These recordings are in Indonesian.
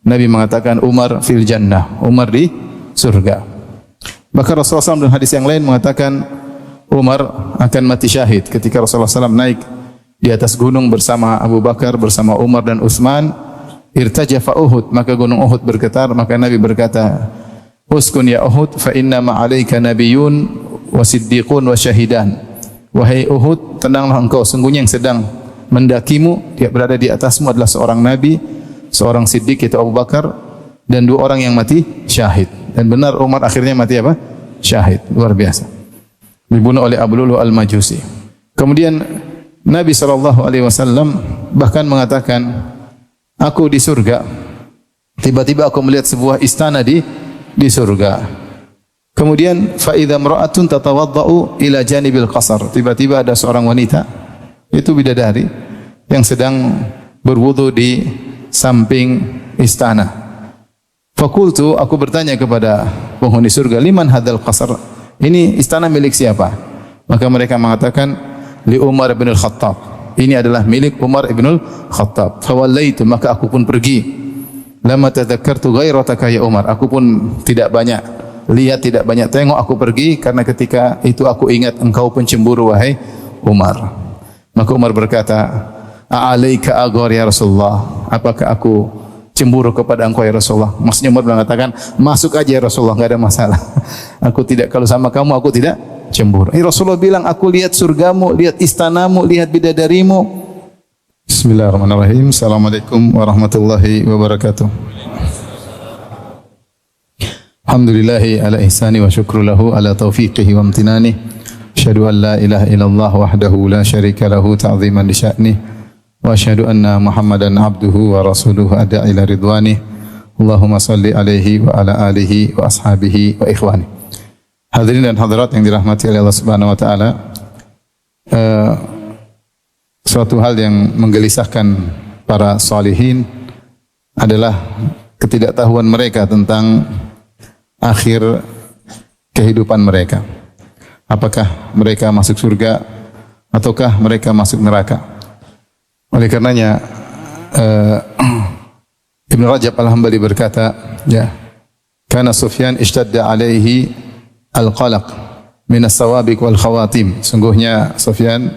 Nabi mengatakan Umar fil jannah, Umar di surga. Bahkan Rasulullah SAW dalam hadis yang lain mengatakan Umar akan mati syahid ketika Rasulullah SAW naik di atas gunung bersama Abu Bakar, bersama Umar dan Utsman. Irtajafa Uhud, maka gunung Uhud bergetar, maka Nabi berkata, uskun ya Uhud, fa inna ma'alaika nabiyyun wa siddiqun wa syahidan. Wahai Uhud, tenanglah engkau, sungguhnya yang sedang mendakimu, dia berada di atasmu adalah seorang nabi, seorang siddiq yaitu Abu Bakar, dan dua orang yang mati syahid. Dan benar Umar akhirnya mati apa? Syahid. Luar biasa. Dibunuh oleh Abu Lulu al-Majusi. Kemudian Nabi SAW bahkan mengatakan, aku di surga. Tiba-tiba aku melihat sebuah istana di surga. Kemudian fa idza imra'atun tatawaddau ila janibil qasar. Tiba-tiba ada seorang wanita, itu bidadari yang sedang berwudu di samping istana. Fakultu, aku bertanya kepada penghuni surga, liman hadzal qasar? Ini istana milik siapa? Maka mereka mengatakan li Umar bin Al-Khattab. Ini adalah milik Umar ibn Al-Khattab. Fawallaitu, maka aku pun pergi. Lama tadzakartu ghairataka ya Umar. Aku pun tidak banyak lihat, tidak banyak tengok, aku pergi karena ketika itu aku ingat engkau pun cemburu wahai Umar. Maka Umar berkata, "A'alaika aghar ya Rasulullah?" Apakah aku cemburu kepada engkau ya Rasulullah? Maksudnya Umar mengatakan, "Masuk aja ya Rasulullah, enggak ada masalah." Aku tidak, kalau sama kamu aku tidak cemburu. Rasulullah bilang, aku lihat surgamu, lihat istanamu, lihat bidadarimu. Bismillahirrahmanirrahim. Assalamualaikum warahmatullahi wabarakatuh. Alhamdulillahi ala ihsani wa syukru lahu ala taufiqihi wa amtinani. Asyhadu an la ilaha illallah wahdahu la syarika lahu ta'ziman li sya'ni. Wa asyhadu anna Muhammadan abduhu wa rasuluhu ad'a ila ridwani. Allahumma salli alaihi wa ala alihi wa ashabihi wa ikhwani. Hadirin dan hadirat yang dirahmati oleh Allah Subhanahu wa taala, suatu hal yang menggelisahkan para salihin adalah ketidaktahuan mereka tentang akhir kehidupan mereka. Apakah mereka masuk surga ataukah mereka masuk neraka? Oleh karenanya Ibn Rajab Al-Hambali berkata, ya, kana Sufyan ishtadda alaihi al-qalaq min as-sawabiq wal khawatim. Sungguhnya Sufyan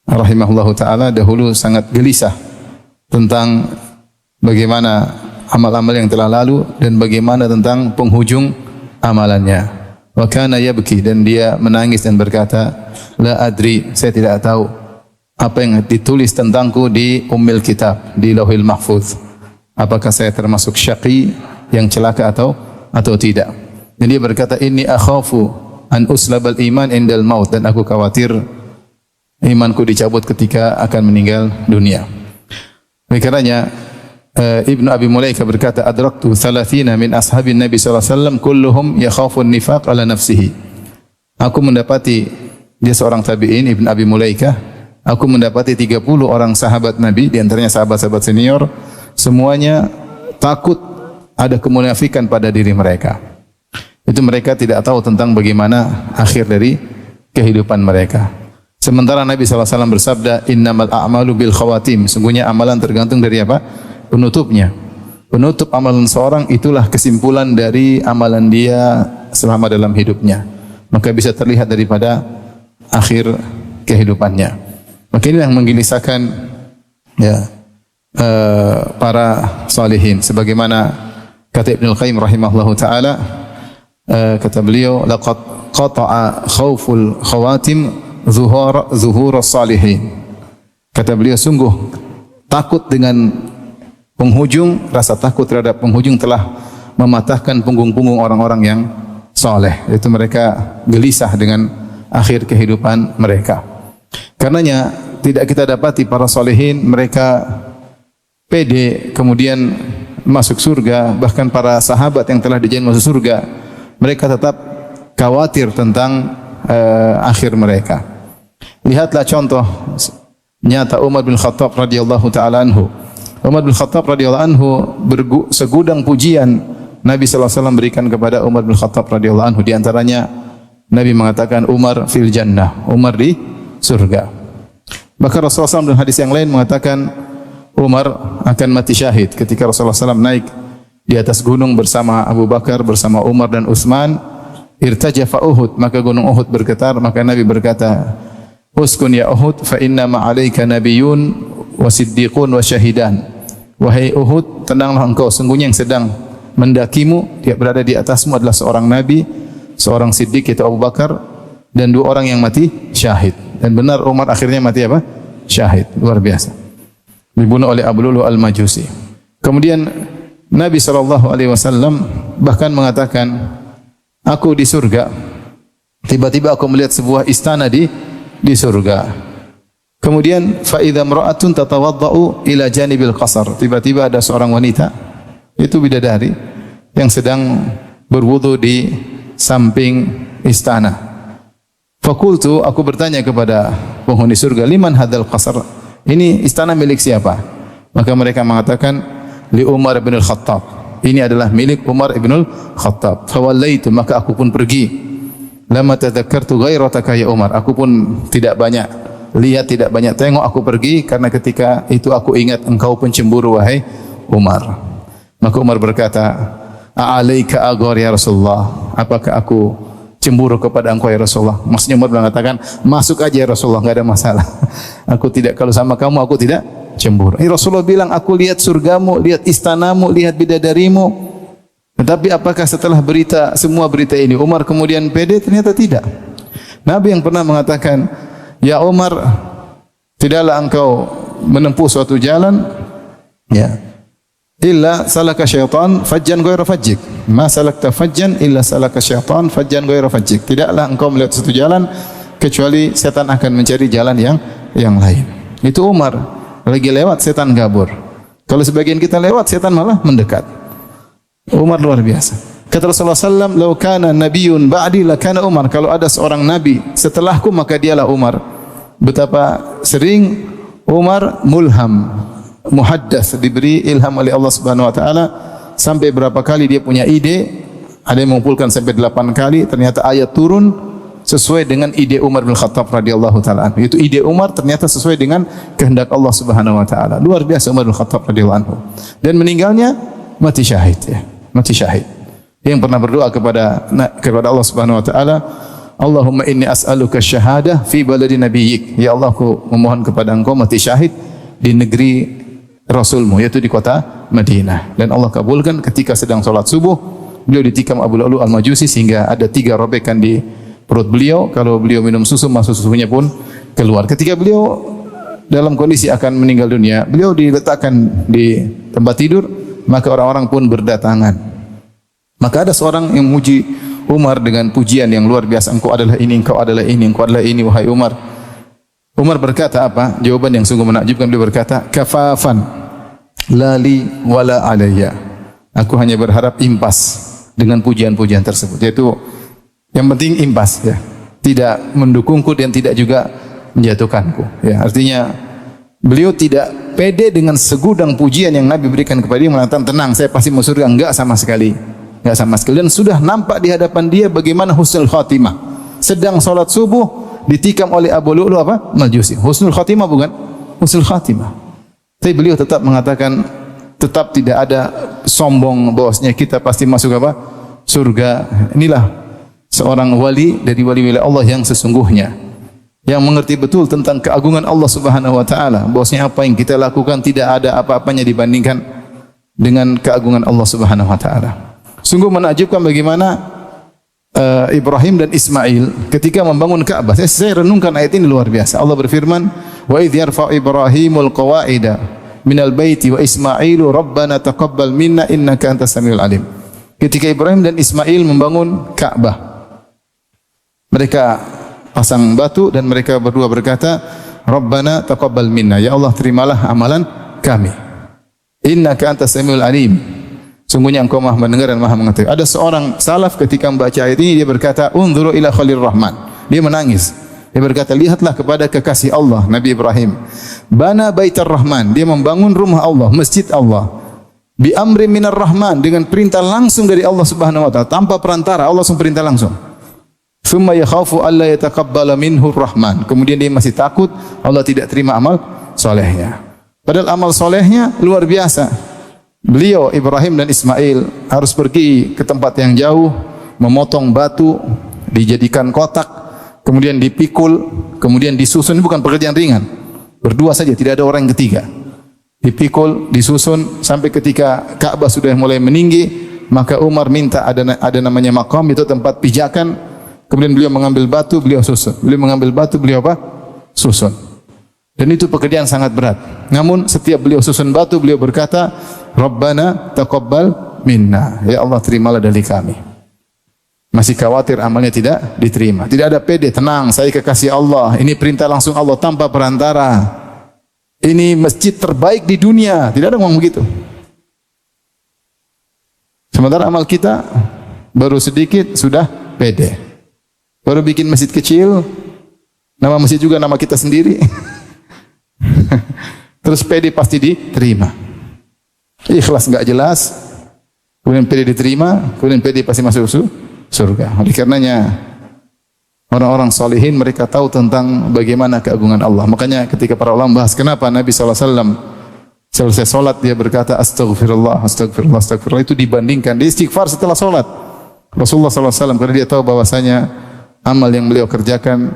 rahimahullahu taala dahulu sangat gelisah tentang bagaimana amal-amal yang telah lalu dan bagaimana tentang penghujung amalannya. Wa kana yabki, dan dia menangis dan berkata, la adri, saya tidak tahu apa yang ditulis tentangku di Ummil Kitab, di Lauhil Mahfuz. Apakah saya termasuk syaqi yang celaka atau tidak? Dan dia berkata, inni akhafu an uslabal iman indal maut, dan aku khawatir imanku dicabut ketika akan meninggal dunia. Oleh karenanya Ibnu Abi Mulaika berkata, adraktu 30 min ashabin Nabi sallallahu alaihi wasallam kulluhum yakhafun nifaq ala nafsihi. Aku mendapati, dia seorang tabi'in, Ibnu Abi Mulaika, aku mendapati 30 orang sahabat Nabi, di antaranya sahabat-sahabat senior, semuanya takut ada kemunafikan pada diri mereka. Itu mereka tidak tahu tentang bagaimana akhir dari kehidupan mereka. Sementara Nabi SAW bersabda, innamal a'malu bil khawatim. Sungguhnya amalan tergantung dari apa? Penutupnya. Penutup amalan seorang itulah kesimpulan dari amalan dia selama dalam hidupnya. Maka bisa terlihat daripada akhir kehidupannya. Maka ini yang menggelisahkan ya, para salihin. Sebagaimana kata Ibnul Qayyim rahimahullahu ta'ala, kata beliau, laqad qata'a khawful khawatim zuhur salihin. Kata beliau, sungguh takut dengan penghujung, rasa takut terhadap penghujung telah mematahkan punggung-punggung orang-orang yang saleh. Itu mereka gelisah dengan akhir kehidupan mereka. Karenanya tidak kita dapati para salihin mereka pede kemudian masuk surga. Bahkan para sahabat yang telah dijanjikan masuk surga, mereka tetap khawatir tentang akhir mereka. Lihatlah contoh nyata Umar bin Khattab radhiyallahu taala anhu. Umar bin Khattab radhiyallahu anhu segudang pujian Nabi sallallahu alaihi wasallam berikan kepada Umar bin Khattab radhiyallahu anhu. Di antaranya Nabi mengatakan Umar fil jannah, Umar di surga. Bahkan Rasulullah SAW dalam hadis yang lain mengatakan Umar akan mati syahid ketika Rasulullah SAW naik di atas gunung bersama Abu Bakar, bersama Umar dan Utsman. Irtajafa Uhud, maka gunung Uhud bergetar, maka Nabi berkata, "Uskun ya Uhud, fa inna ma'alaika nabiyyun wa siddiqun wa syahidan." Wahai Uhud, tenanglah engkau, sungguhnya yang sedang mendakimu, dia berada di atasmu adalah seorang nabi, seorang siddiq yaitu Abu Bakar, dan dua orang yang mati syahid. Dan benar Umar akhirnya mati apa? Syahid. Luar biasa. Dibunuh oleh Abu Lu'lu' al-Majusi. Kemudian Nabi SAW bahkan mengatakan, aku di surga. Tiba-tiba aku melihat sebuah istana di surga. Kemudian fa idza imra'atun tatawadda'u ila janibil qasar. Tiba-tiba ada seorang wanita, itu bidadari, yang sedang berwudu di samping istana. Fakultu, aku bertanya kepada penghuni surga, liman hadzal qasar? Ini istana milik siapa? Maka mereka mengatakan, li Umar bin al-Khattab. Ini adalah milik Umar ibn al-Khattab. Fawallaitu, maka aku pun pergi. Lama tadzakartu ghairataka ya Umar. Aku pun tidak banyak lihat, tidak banyak tengok, aku pergi karena ketika itu aku ingat engkau pun cemburu wahai Umar. Maka Umar berkata, "A'alaika aghar ya Rasulullah?" Apakah aku cemburu kepada engkau ya Rasulullah? Maksudnya Umar mengatakan, "Masuk aja ya Rasulullah, enggak ada masalah." Aku tidak, kalau sama kamu aku tidak cemburu. Rasulullah bilang, aku lihat surgamu, lihat istanamu, lihat bidadarimu. Tetapi apakah setelah semua berita ini Umar kemudian pede? Ternyata tidak. Nabi yang pernah mengatakan, ya Umar, tidaklah engkau menempuh suatu jalan, ya, illa salaka syaitan fajjan ghaira fajjik. Ma salakta fajjan illa salaka syaitan fajjan ghaira fajjik. Tidaklah engkau melihat suatu jalan kecuali setan akan mencari jalan yang lain. Itu Umar. Lagi lewat, setan kabur. Kalau sebagian kita lewat, setan malah mendekat. Umar luar biasa. Kata Rasulullah SAW, "Lau kana nabiyyun ba'di lakana Umar." Kalau ada seorang nabi setelahku, maka dialah Umar. Betapa sering Umar mulham, muhaddas, diberi ilham oleh Allah Subhanahu wa taala, sampai berapa kali dia punya ide, ada yang mengumpulkan sampai 8 kali, ternyata ayat turun sesuai dengan ide Umar bin Khattab radhiyallahu taala anhu. Itu ide Umar ternyata sesuai dengan kehendak Allah Subhanahu wa taala. Luar biasa Umar bin Khattab radhiyallahu anhu. Dan meninggalnya mati syahid, ya. Mati syahid. Yang pernah berdoa kepada Allah Subhanahu wa taala, "Allahumma inni as'aluka syahadah fi baladi nabiyyik." Ya Allah, aku memohon kepada Engkau mati syahid di negeri Rasulmu, yaitu di kota Madinah. Dan Allah kabulkan. Ketika sedang salat subuh, beliau ditikam Abu Lu'lu' al-Majusi sehingga ada 3 robekan di perut beliau. Kalau beliau minum susu, masuk susunya pun keluar. Ketika beliau dalam kondisi akan meninggal dunia, beliau diletakkan di tempat tidur, maka orang-orang pun berdatangan. Maka ada seorang yang memuji Umar dengan pujian yang luar biasa. Engkau adalah ini, engkau adalah ini, engkau adalah ini, wahai Umar. Umar berkata apa? Jawaban yang sungguh menakjubkan. Beliau berkata, "Kafafan lali wala alayya." Aku hanya berharap impas dengan pujian-pujian tersebut. Yaitu yang penting impas, ya. Tidak mendukungku dan tidak juga menjatuhkanku, ya. Artinya beliau tidak pede dengan segudang pujian yang Nabi berikan kepada dia, mengatakan, "Tenang, saya pasti masuk surga." Enggak sama sekali. Enggak sama sekali. Dan sudah nampak di hadapan dia bagaimana husnul khatimah. Sedang salat subuh ditikam oleh Abu Lu'lu' apa? Majusi. Husnul khatimah bukan? Husnul khatimah. Tapi beliau tetap mengatakan, tetap tidak ada sombong bahwasanya kita pasti masuk apa? Surga. Inilah seorang wali dari wali-wali Allah yang sesungguhnya, yang mengerti betul tentang keagungan Allah Subhanahu wa taala, bahwasanya apa yang kita lakukan tidak ada apa-apanya dibandingkan dengan keagungan Allah Subhanahu wa taala. Sungguh menakjubkan bagaimana Ibrahim dan Ismail ketika membangun Ka'bah. Saya renungkan ayat ini luar biasa. Allah berfirman, "Wa idh yarfa'u Ibrahimul qawa'ida minal baiti wa Ismailu rabbana taqabbal minna innaka antas samiul alim." Ketika Ibrahim dan Ismail membangun Ka'bah, mereka pasang batu dan mereka berdua berkata, "Rabbana taqabbal minna." Ya Allah, terimalah amalan kami. Innaka antas samiul alim. Sungguhnya Engkau Maha mendengar dan Maha mengetahui. Ada seorang salaf ketika membaca ayat ini, dia berkata, "Unzuru ila Khalil Rahman." Dia menangis. Dia berkata, lihatlah kepada kekasih Allah, Nabi Ibrahim. Bana baitar Rahman. Dia membangun rumah Allah, masjid Allah. Bi amri minar Rahman, dengan perintah langsung dari Allah Subhanahu wa taala, tanpa perantara, Allah langsung perintah langsung. Thumma yakhafu alla yataqabbala minhu Rahman. Kemudian dia masih takut Allah tidak terima amal solehnya. Padahal amal solehnya luar biasa. Beliau Ibrahim dan Ismail harus pergi ke tempat yang jauh, memotong batu, dijadikan kotak, kemudian dipikul, kemudian disusun. Ini bukan pekerjaan ringan. Berdua saja, tidak ada orang yang ketiga. Dipikul, disusun sampai ketika Ka'bah sudah mulai meninggi, maka Umar minta ada namanya maqam, itu tempat pijakan. Kemudian beliau mengambil batu, beliau susun. Beliau mengambil batu, beliau apa? Susun. Dan itu pekerjaan sangat berat. Namun setiap beliau susun batu, beliau berkata, Rabbana taqabbal minna. Ya Allah, terimalah dari kami. Masih khawatir amalnya tidak diterima. Tidak ada pede, tenang, saya kekasih Allah. Ini perintah langsung Allah tanpa perantara. Ini masjid terbaik di dunia. Tidak ada ngomong begitu. Sementara amal kita baru sedikit sudah pede. Baru bikin masjid kecil, nama masjid juga nama kita sendiri. Terus pede pasti diterima. Ikhlas enggak jelas, kemudian pede diterima, kemudian pede pasti masuk surga. Oleh karenanya orang-orang salihin mereka tahu tentang bagaimana keagungan Allah. Makanya ketika para ulama bahas kenapa Nabi SAW selesai solat dia berkata astagfirullah, astagfirullah, astagfirullah, itu dibandingkan dia istighfar setelah solat. Rasulullah SAW karena dia tahu bahwasanya amal yang beliau kerjakan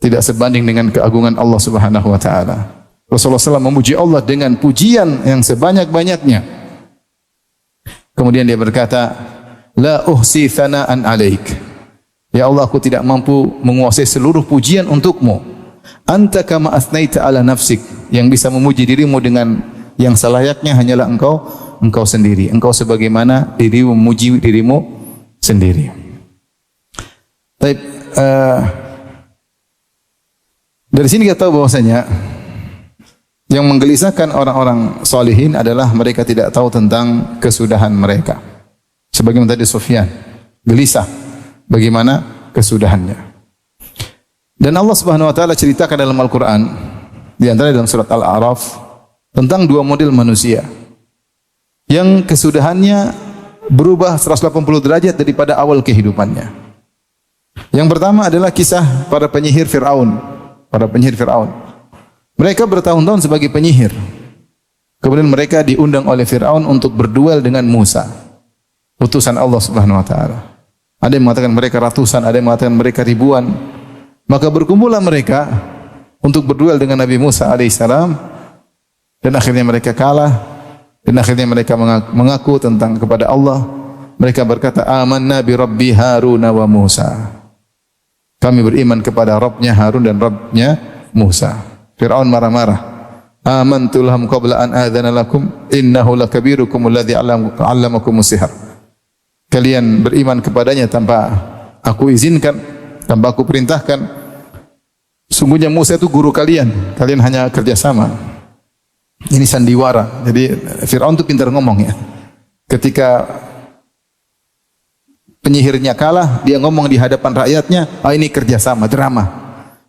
tidak sebanding dengan keagungan Allah Subhanahu wa taala. Rasulullah SAW memuji Allah dengan pujian yang sebanyak-banyaknya. Kemudian dia berkata, la uhsi thana'an alaik. Ya Allah, aku tidak mampu menguasai seluruh pujian untukmu. Anta kama athnaita ala nafsik. Yang bisa memuji dirimu dengan yang selayaknya hanyalah engkau sendiri. Engkau sebagaimana dirimu memuji dirimu sendiri. Baik, dari sini kita tahu bahwasanya yang menggelisahkan orang-orang salihin adalah mereka tidak tahu tentang kesudahan mereka. Sebagaimana tadi Sufyan, gelisah bagaimana kesudahannya. Dan Allah Subhanahu wa taala ceritakan dalam Al-Qur'an di antara dalam surat Al-A'raf tentang dua model manusia yang kesudahannya berubah 180 derajat daripada awal kehidupannya. Yang pertama adalah kisah para penyihir Fir'aun. Para penyihir Fir'aun. Mereka bertahun-tahun sebagai penyihir. Kemudian mereka diundang oleh Fir'aun untuk berduel dengan Musa, utusan Allah Subhanahu wa taala. Ada yang mengatakan mereka ratusan, ada yang mengatakan mereka ribuan. Maka berkumpullah mereka untuk berduel dengan Nabi Musa alaihissalam, dan akhirnya mereka kalah, dan akhirnya mereka mengaku tentang kepada Allah. Mereka berkata, amanna bi rabbi Harun wa Musa. Kami beriman kepada Rabbnya Harun dan Rabbnya Musa. Fir'aun marah-marah. Amantu lahum qabla an adzana lakum innahu lakabirukum alladhi 'allamakumus sihr. Kalian beriman kepadanya tanpa aku izinkan, tanpa aku perintahkan. Sungguhnya Musa itu guru kalian. Kalian hanya kerjasama. Ini sandiwara. Jadi Fir'aun itu pintar ngomong ya. Ketika penyihirnya kalah, dia ngomong di hadapan rakyatnya, ini kerjasama, drama.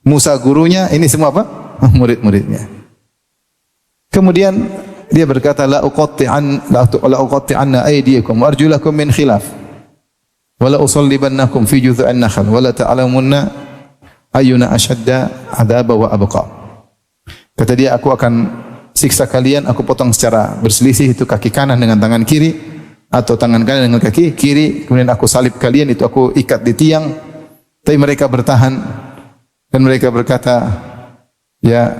Musa gurunya, ini semua apa? Murid-muridnya. Kemudian dia berkata, la uqatti'anna aydiyakum wa arjulakum min khilaf wa la usallibannakum fi judha'in nakhl wa la ta'lamunna ayyuna ashadda 'adaba wa abqa. Kata dia, aku akan siksa kalian, aku potong secara berselisih, itu kaki kanan dengan tangan kiri atau tangan kanan dengan kaki kiri, kemudian aku salib kalian, itu aku ikat di tiang. Tapi mereka bertahan dan mereka berkata, ya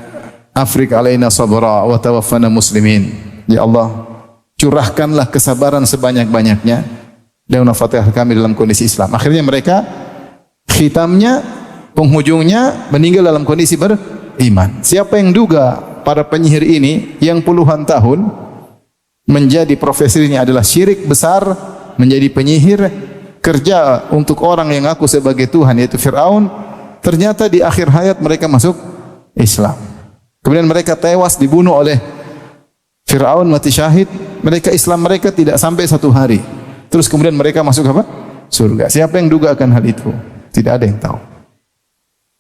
afrik alaina sabra wa tawaffana muslimin. Ya Allah, curahkanlah kesabaran sebanyak-banyaknya dan wafatkan kami dalam kondisi Islam. Akhirnya mereka khitamnya, penghujungnya meninggal dalam kondisi beriman. Siapa yang duga para penyihir ini yang puluhan tahun menjadi profesinya adalah syirik besar, menjadi penyihir, kerja untuk orang yang ngaku sebagai Tuhan yaitu Fir'aun, ternyata di akhir hayat mereka masuk Islam. Kemudian mereka tewas dibunuh oleh Fir'aun, mati syahid. Mereka Islam mereka tidak sampai 1 hari. Terus kemudian mereka masuk apa? Surga. Siapa yang duga akan hal itu? Tidak ada yang tahu.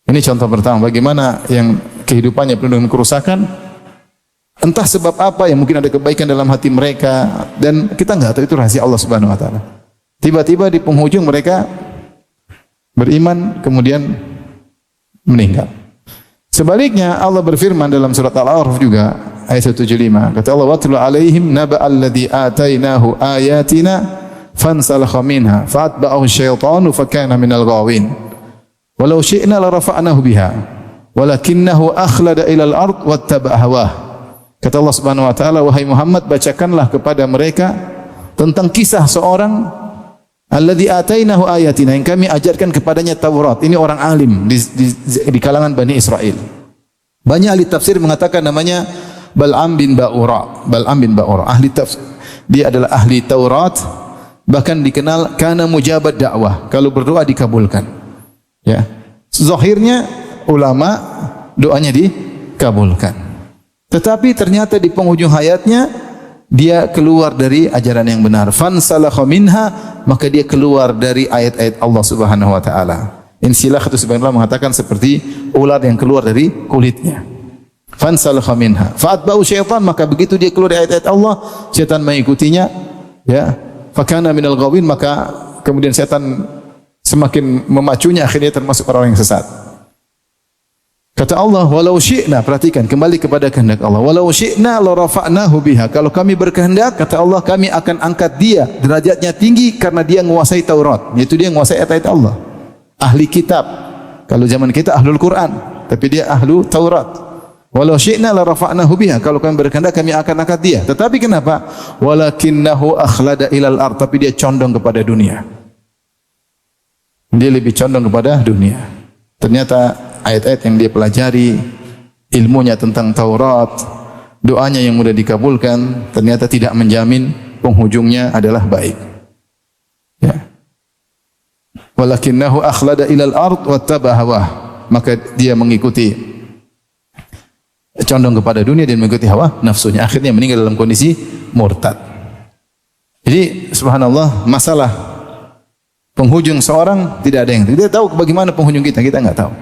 Ini contoh pertama bagaimana yang kehidupannya penuh dengan kerusakan. Entah sebab apa, yang mungkin ada kebaikan dalam hati mereka dan kita enggak tahu, itu rahasia Allah Subhanahu wa taala. Tiba-tiba di penghujung mereka beriman kemudian meninggal. Sebaliknya Allah berfirman dalam surat Al-A'raf juga, ayat 175. Kata Allah, "Watlu 'alaihim naba'al ladzi atainahu ayatina fansalakha minha fa'atba'ahu asyaitanu fakana minal ghawin. Walau syi'na la rafa'nahu biha walakinnahu akhlada ilal ard wattaba'a hawah." Kata Allah Subhanahu wa taala, wahai Muhammad, bacakanlah kepada mereka tentang kisah seorang alladzi atainahu ayatina, yang kami ajarkan kepadanya Taurat. Ini orang alim di kalangan Bani Israel. Banyak ahli tafsir mengatakan namanya Bal'am bin Ba'ura. Bal'am bin Ba'ura. Ahli tafsir. Dia adalah ahli Taurat, bahkan dikenal kana mujabat dakwah. Kalau berdoa dikabulkan. Ya. Zahirnya ulama doanya dikabulkan. Tetapi ternyata di penghujung hayatnya dia keluar dari ajaran yang benar. Fansalakha minha, maka dia keluar dari ayat-ayat Allah Subhanahu wa taala. Insilah itu sebenarnya mengatakan seperti ular yang keluar dari kulitnya. Fansalakha minha. Fa'atba'u syaitan, maka begitu dia keluar dari ayat-ayat Allah, syaitan mengikutinya, ya. Fakana minal ghawin, maka kemudian syaitan semakin memacunya, akhirnya termasuk orang yang sesat. Kata Allah, walau syi'na, perhatikan kembali kepada kehendak Allah. Walau syi'na la rafa'nahu biha. Kalau kami berkehendak, kata Allah, kami akan angkat dia derajatnya tinggi karena dia menguasai Taurat, yaitu dia menguasai ayat-ayat Allah. Ahli kitab. Kalau zaman kita ahlul Quran, tapi dia ahlu Taurat. Walau syi'na la rafa'nahu biha. Kalau kami berkehendak, kami akan angkat dia. Tetapi kenapa? Walakinnahu akhlada ilal ard, tapi dia condong kepada dunia. Dia lebih condong kepada dunia. Ternyata ayat-ayat yang dia pelajari, ilmunya tentang Taurat, doanya yang mudah dikabulkan, ternyata tidak menjamin penghujungnya adalah baik. Ya. Walakinnahu akhlada ilal ard wattaba hawah, maka dia mengikuti, condong kepada dunia dan mengikuti hawa nafsunya, akhirnya meninggal dalam kondisi murtad. Jadi subhanallah, masalah penghujung seorang tidak ada yang tahu. Kita tahu bagaimana penghujung kita enggak tahu.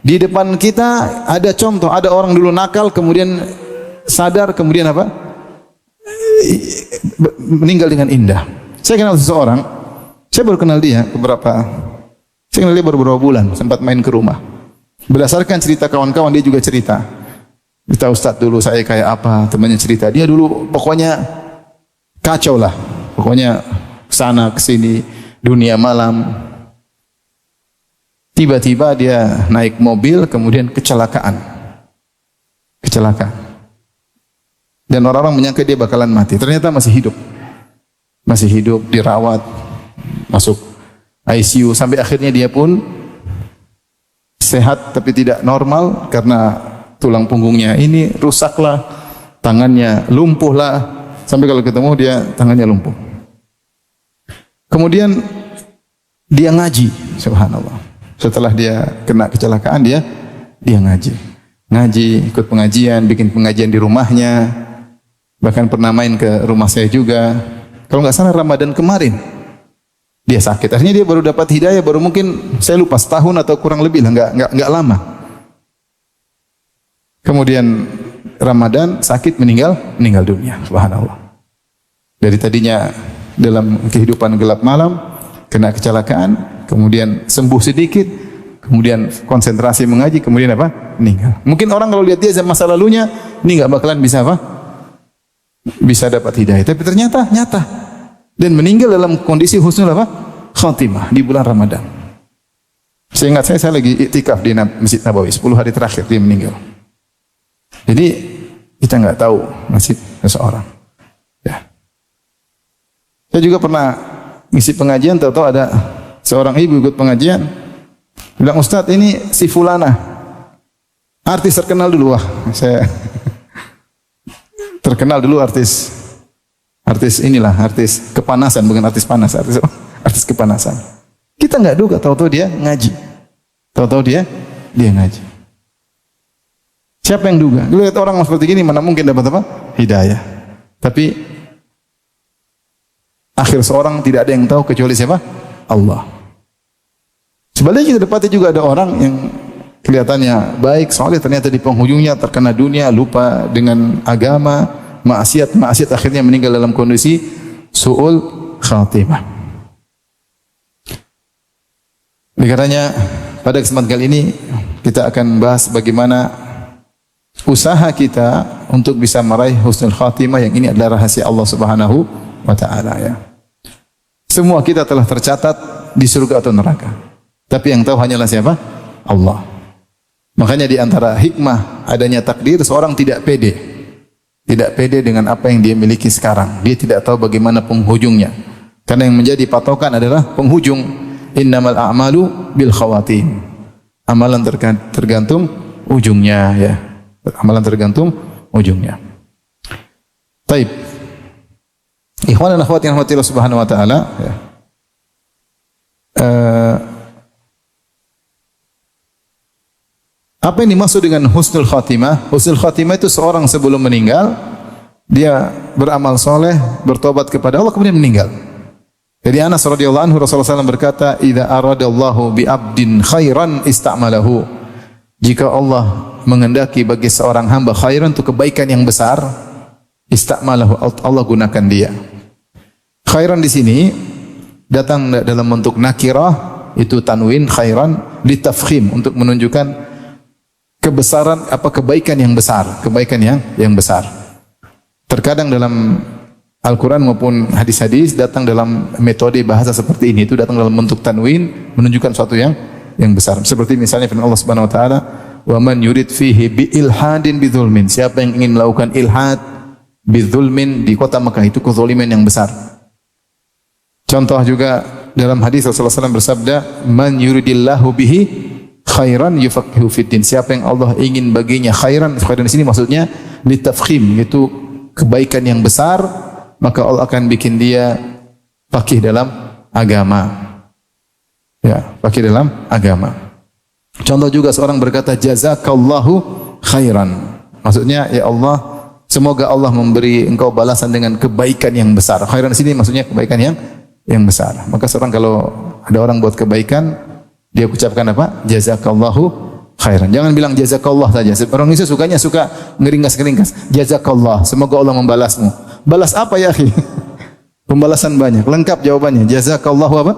Di depan kita ada contoh, ada orang dulu nakal, kemudian sadar, kemudian apa? Meninggal dengan indah. Saya kenal seseorang, saya baru kenal dia saya kenal dia baru beberapa bulan, sempat main ke rumah. Berdasarkan cerita kawan-kawan, dia juga cerita. Kita Ustaz dulu saya kayak apa, temannya cerita. Dia dulu pokoknya kacau lah. Pokoknya sana kesini, dunia malam. Tiba-tiba dia naik mobil, kemudian kecelakaan. Dan orang-orang menyangka dia bakalan mati. Ternyata masih hidup. Masih hidup, dirawat, masuk ICU, sampai akhirnya dia pun sehat tapi tidak normal karena tulang punggungnya ini rusaklah, tangannya lumpuhlah, sampai kalau ketemu dia tangannya lumpuh. Kemudian dia ngaji, subhanallah. Setelah dia kena kecelakaan, dia ngaji, ikut pengajian, bikin pengajian di rumahnya, bahkan pernah main ke rumah saya juga. Kalau nggak salah Ramadan kemarin dia sakit, akhirnya dia baru dapat hidayah, baru mungkin saya lupa setahun atau kurang lebih lah, nggak lama. Kemudian Ramadan sakit, meninggal dunia, subhanallah. Dari tadinya dalam kehidupan gelap malam, kena kecelakaan, kemudian sembuh sedikit, kemudian konsentrasi mengaji, kemudian apa? Meninggal. Mungkin orang kalau lihat dia masa lalunya, ini nggak bakalan bisa apa? Bisa dapat hidayah. Tapi ternyata nyata. Dan meninggal dalam kondisi husnul apa? Khatimah di bulan Ramadan. Seingat saya lagi iktikaf di Masjid Nabawi, 10 hari terakhir dia meninggal. Jadi kita nggak tahu nasib seseorang. Ya. Saya juga pernah ngisi pengajian, tahu-tahu ada seorang ibu ikut pengajian, bilang, Ustadz ini si fulana, artis terkenal dulu. Wah, saya terkenal dulu artis inilah, artis kepanasan, bukan artis panas, artis kepanasan. Kita nggak duga, tahu-tahu dia ngaji, dia ngaji. Siapa yang duga? Lihat orang seperti ini, mana mungkin dapat apa? Hidayah. Tapi akhir seorang tidak ada yang tahu kecuali siapa? Allah. Sebaliknya kita dapati juga ada orang yang kelihatannya baik, soalnya ternyata di penghujungnya terkena dunia, lupa dengan agama, maksiat, akhirnya meninggal dalam kondisi su'ul khatimah. Oleh karenanya pada kesempatan kali ini kita akan bahas bagaimana usaha kita untuk bisa meraih husnul khatimah yang ini adalah rahasia Allah Subhanahu wa taala ya. Semua kita telah tercatat di surga atau neraka. Tapi yang tahu hanyalah siapa? Allah. Makanya di antara hikmah adanya takdir, seorang tidak pede. Tidak pede dengan apa yang dia miliki sekarang. Dia tidak tahu bagaimana penghujungnya. Karena yang menjadi patokan adalah penghujung. Innamal a'malu bil khawatim. Amalan tergantung ujungnya ya. Amalan tergantung ujungnya. Taib. Ikhwan dan akhwat yang dirahmati Allah Subhanahu wa taala ya. Apa yang dimaksud dengan husnul khatimah? Husnul khatimah itu seorang sebelum meninggal dia beramal soleh, bertobat kepada Allah kemudian meninggal. Jadi Anas radhiyallahu anhu Rasulullah SAW berkata, "Idza aradallahu bi 'abdin khairan ista'malahu." Jika Allah menghendaki bagi seorang hamba khairan untuk kebaikan yang besar, ista'malahu, Allah gunakan dia. Khairan di sini datang dalam bentuk nakirah, itu tanwin khairan litafkhim untuk menunjukkan kebesaran kebaikan yang besar, kebaikan yang besar. Terkadang dalam Al-Quran maupun hadis-hadis datang dalam metode bahasa seperti ini, itu datang dalam bentuk tanwin menunjukkan sesuatu yang besar. Seperti misalnya firman Allah Subhanahu wa taala, "Wa man yurid fihi bi ilhadin bidzulmin." Siapa yang ingin melakukan ilhad bidzulmin di kota Mekah, itu kezaliman yang besar. Contoh juga dalam hadis Rasulullah SAW bersabda, "Man yuridillahu bihi khairan yufaqihu fiddin." Siapa yang Allah ingin baginya khairan, khairan di sini maksudnya litafkhim, itu kebaikan yang besar, maka Allah akan bikin dia faqih dalam agama. Ya, faqih dalam agama. Contoh juga seorang berkata jazakallahu khairan. Maksudnya ya Allah, semoga Allah memberi engkau balasan dengan kebaikan yang besar. Khairan di sini maksudnya kebaikan yang besar. Maka seorang kalau ada orang buat kebaikan, dia ucapkan apa? Jazakallahu khairan. Jangan bilang jazakallah saja. Orang Indonesia suka ngeringkas-ngeringkas. Jazakallah, semoga Allah membalasmu. Balas apa ya, akhi? Pembalasan banyak. Lengkap jawabannya. Jazakallahu apa?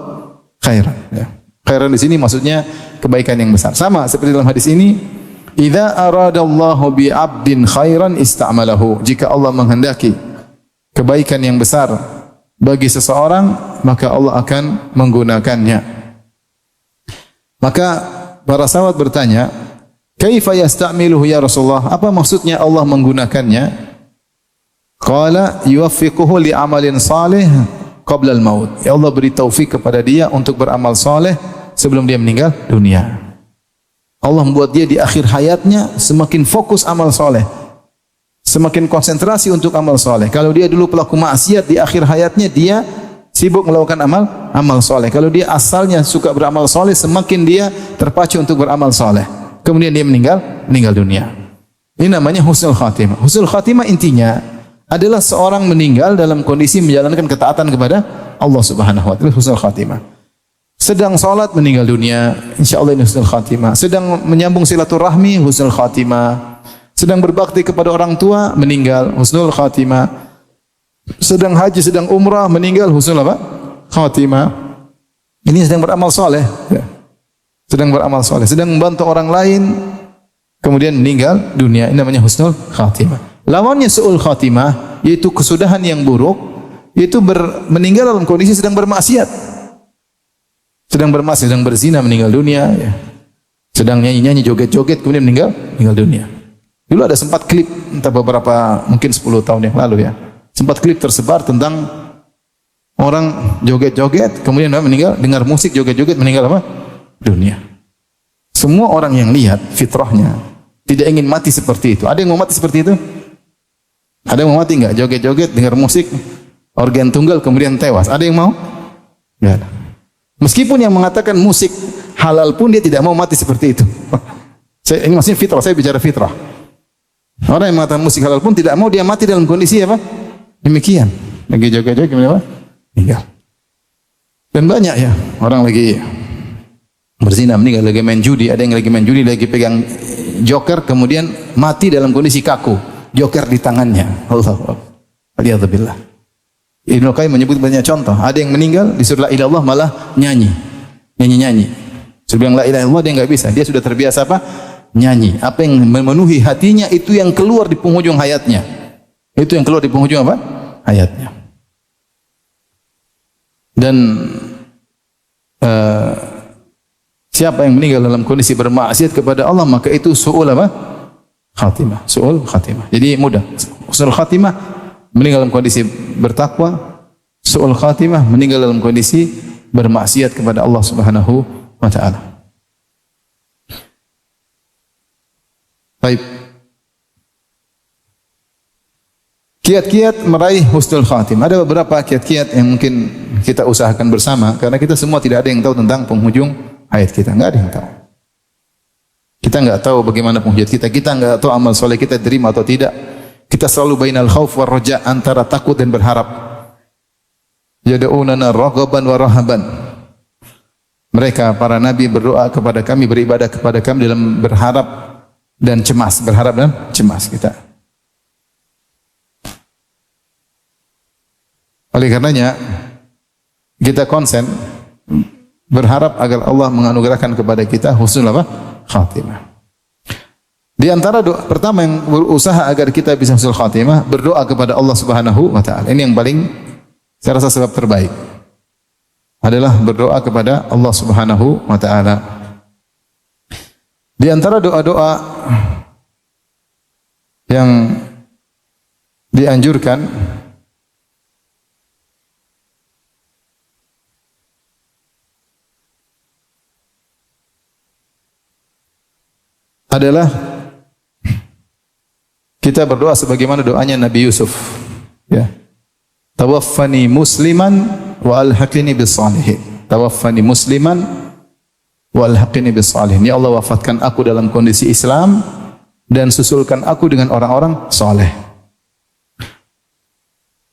Khairan. Ya. Khairan di sini maksudnya kebaikan yang besar. Sama seperti dalam hadis ini, idza aradallahu bi 'abdin khairan ista'malahu. Jika Allah menghendaki kebaikan yang besar bagi seseorang, maka Allah akan menggunakannya. Maka para sahabat bertanya, "Kaifa yasta'miluhu ya Rasulullah?" Apa maksudnya Allah menggunakannya? Qala yuwaffiquhu li amalin salih qabla al-maut. Ya Allah beri taufik kepada dia untuk beramal saleh sebelum dia meninggal dunia. Allah membuat dia di akhir hayatnya semakin fokus amal saleh, semakin konsentrasi untuk amal saleh. Kalau dia dulu pelaku maksiat, di akhir hayatnya dia sibuk melakukan amal saleh. Kalau dia asalnya suka beramal saleh, semakin dia terpacu untuk beramal saleh. Kemudian dia meninggal dunia. Ini namanya husnul khatimah. Husnul khatimah intinya adalah seorang meninggal dalam kondisi menjalankan ketaatan kepada Allah Subhanahu wa taala. Husnul khatimah. Sedang salat meninggal dunia, insyaallah ini husnul khatimah. Sedang menyambung silaturahmi, husnul khatimah. Sedang berbakti kepada orang tua, meninggal, husnul khatimah. Sedang haji, sedang umrah, meninggal, husnul apa? Khatimah. Ini sedang beramal soleh. Ya. Sedang beramal soleh. Sedang membantu orang lain, kemudian meninggal dunia. Ini namanya husnul khatimah. Lawannya su'ul khatimah, yaitu kesudahan yang buruk, yaitu meninggal dalam kondisi sedang bermaksiat. Sedang bermaksiat, sedang berzina, meninggal dunia. Ya. Sedang nyanyi-nyanyi, joget-joget, kemudian meninggal dunia. Dulu ada sempat klip, entah beberapa, mungkin 10 tahun yang lalu ya. Sempat klip tersebar tentang orang joget-joget, kemudian meninggal, dengar musik, joget-joget, meninggal apa? Dunia. Semua orang yang lihat fitrahnya tidak ingin mati seperti itu. Ada yang mau mati seperti itu? Ada yang mau mati enggak? Joget-joget, dengar musik, organ tunggal, kemudian tewas. Ada yang mau? Enggak ada. Meskipun yang mengatakan musik halal pun dia tidak mau mati seperti itu. Ini maksudnya fitrah, saya bicara fitrah. Orang yang mengatakan musik halal pun tidak mau dia mati dalam kondisi apa? Demikian. Lagi joget-joget kemudian apa? Meninggal. Dan banyak ya orang lagi berzina meninggal, lagi main judi, ada yang lagi main judi, lagi pegang joker kemudian mati dalam kondisi kaku, joker di tangannya. Allahu akbar. Alhamdulillah. Ibnu Qayyim menyebut banyak contoh. Ada yang meninggal disuruh la ilaha illallah malah nyanyi. Suruh bilang la ilaha illallah dia enggak bisa. Dia sudah terbiasa apa? nyanyi. Apa yang memenuhi hatinya itu yang keluar di penghujung hayatnya. Itu yang keluar di penghujung apa? Hayatnya. Dan siapa yang meninggal dalam kondisi bermaksiat kepada Allah, maka itu su'ul apa? Khatimah. Su'ul khatimah. Jadi mudah. Su'ul khatimah meninggal dalam kondisi bertakwa. Su'ul khatimah meninggal dalam kondisi bermaksiat kepada Allah Subhanahu wa taala. Baik. Kiat-kiat meraih husnul khatimah. Ada beberapa kiat-kiat yang mungkin kita usahakan bersama karena kita semua tidak ada yang tahu tentang penghujung hayat kita. Enggak ada yang tahu. Kita enggak tahu bagaimana penghujung kita. Kita enggak tahu amal soleh kita terima atau tidak. Kita selalu bainal khauf war raja, antara takut dan berharap. Yad'unana raghaban wa rahaban. Mereka para nabi berdoa kepada kami, beribadah kepada kami dalam berharap dan cemas, berharap dan cemas kita. Oleh karenanya kita konsen berharap agar Allah menganugerahkan kepada kita husnul apa? Khatimah. Di antara doa pertama yang berusaha agar kita bisa husnul khatimah, berdoa kepada Allah Subhanahu wa taala. Ini yang paling saya rasa sebab terbaik adalah berdoa kepada Allah Subhanahu wa taala. Di antara doa-doa yang dianjurkan adalah kita berdoa sebagaimana doanya Nabi Yusuf, ya. Tawaffani musliman wa alhaqini bis salihin. Tawaffani musliman wa alhaqini bis salihin. Ya Allah, wafatkan aku dalam kondisi Islam dan susulkan aku dengan orang-orang saleh.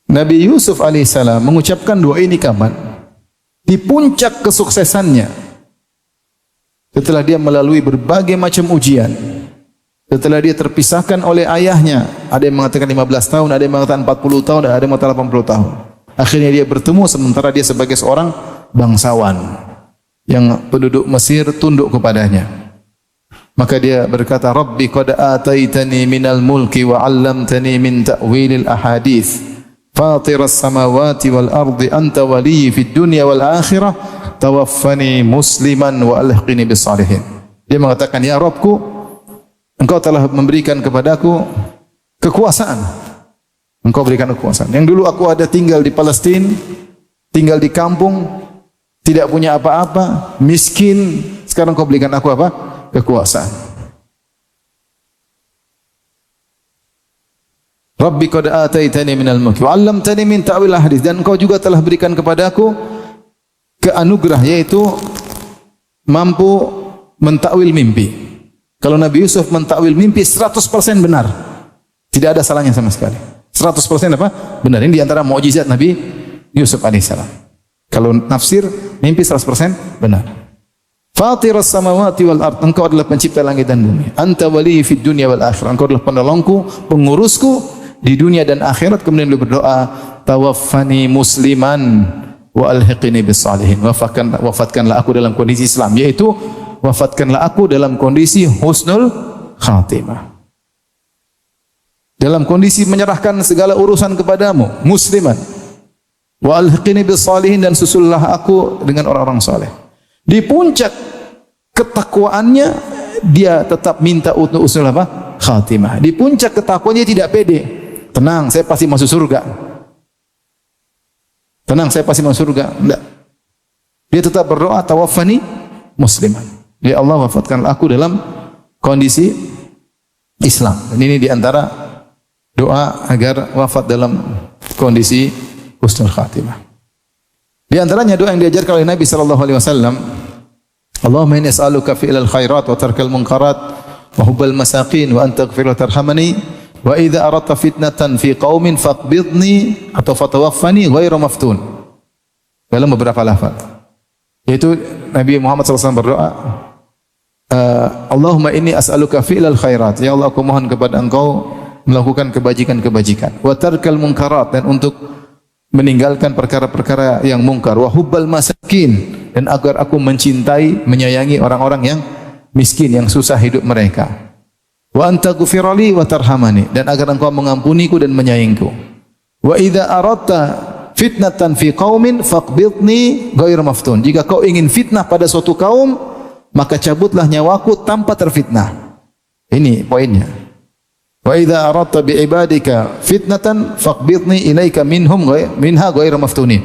Nabi Yusuf alaihissalam mengucapkan doa ini kapan? Di puncak kesuksesannya. Setelah dia melalui berbagai macam ujian. Setelah dia terpisahkan oleh ayahnya, ada yang mengatakan 15 tahun, ada yang mengatakan 40 tahun, ada yang mengatakan 80 tahun. Akhirnya dia bertemu sementara dia sebagai seorang bangsawan yang penduduk Mesir tunduk kepadanya. Maka dia berkata, Rabbi qad ataitani minal mulki wa 'allamtani min ta'wilil ahadits. Fatiras samawati wal ardi anta waliyyi fid dunya wal akhirah. Tawaffani musliman wa alhiqni bis salihin. Dia mengatakan, ya Rabbku, Engkau telah memberikan kepadaku kekuasaan. Engkau berikan kekuasaan. Yang dulu aku ada tinggal di Palestina, tinggal di kampung, tidak punya apa-apa, miskin. Sekarang Engkau berikan aku apa? Kekuasaan. Rabbi qad ataitani minal mulki wa 'allamtani min ta'wil hadits, dan Engkau juga telah berikan kepadaku keanugerah, yaitu mampu mentakwil mimpi. Kalau Nabi Yusuf mentakwil mimpi 100% benar. Tidak ada salahnya sama sekali. 100% apa? Benar. Ini di antara mukjizat Nabi Yusuf alaihissalam. Kalau nafsir mimpi 100% benar. Fatiras samawati wal ard, Engkau adalah pencipta langit dan bumi. Anta waliyyi fid dunya wal akhirah, Engkau adalah penolongku, pengurusku di dunia dan akhirat. Kemudian beliau berdoa, tawaffani musliman wa alhiqni bis salihin. Wafatkanlah aku dalam kondisi Islam, yaitu wafatkanlah aku dalam kondisi husnul khatimah. Dalam kondisi menyerahkan segala urusan kepadamu, musliman. Wa alhiqni bis salihin, dan susullah aku dengan orang-orang saleh. Di puncak ketakwaannya dia tetap minta untuk husnul apa? Khatimah. Di puncak ketakwaannya tidak pede. Tenang, saya pasti masuk surga. Tenang, saya pasti masuk surga. Enggak. Dia tetap berdoa, tawaffani musliman. Ya Allah, wafatkanlah aku dalam kondisi Islam. Dan ini diantara doa agar wafat dalam kondisi husnul khatimah. Di antaranya doa yang diajarkan oleh Nabi sallallahu alaihi wasallam, Allahumma inni as'aluka fi'lal khairat wa tarkal munkarat wa hubbal masakin wa anta taghfir wa tarhamani wa idza aradta fitnatan fi qaumin faqbidni atau fatawaffani ghairu maftun. Dalam beberapa lafaz. Yaitu Nabi Muhammad SAW berdoa, Allahumma inni as'aluka fi'lal khairat. Ya Allah, aku mohon kepada Engkau melakukan kebajikan-kebajikan. Wa tarkal munkarat, dan untuk meninggalkan perkara-perkara yang mungkar. Wa hubbal masakin, dan agar aku mencintai, menyayangi orang-orang yang miskin yang susah hidup mereka. Wa anta ghfirli wa tarhamani, dan agar engkau mengampuniku dan menyayangiku. Wa idza aradta fitnatan fi qaumin faqbidni ghairu maftun. Jika kau ingin fitnah pada suatu kaum, maka cabutlah nyawaku tanpa terfitnah. Ini poinnya. Wa idza aradta bi ibadika fitnatan faqbidni ilaika minha ghairu maftunin.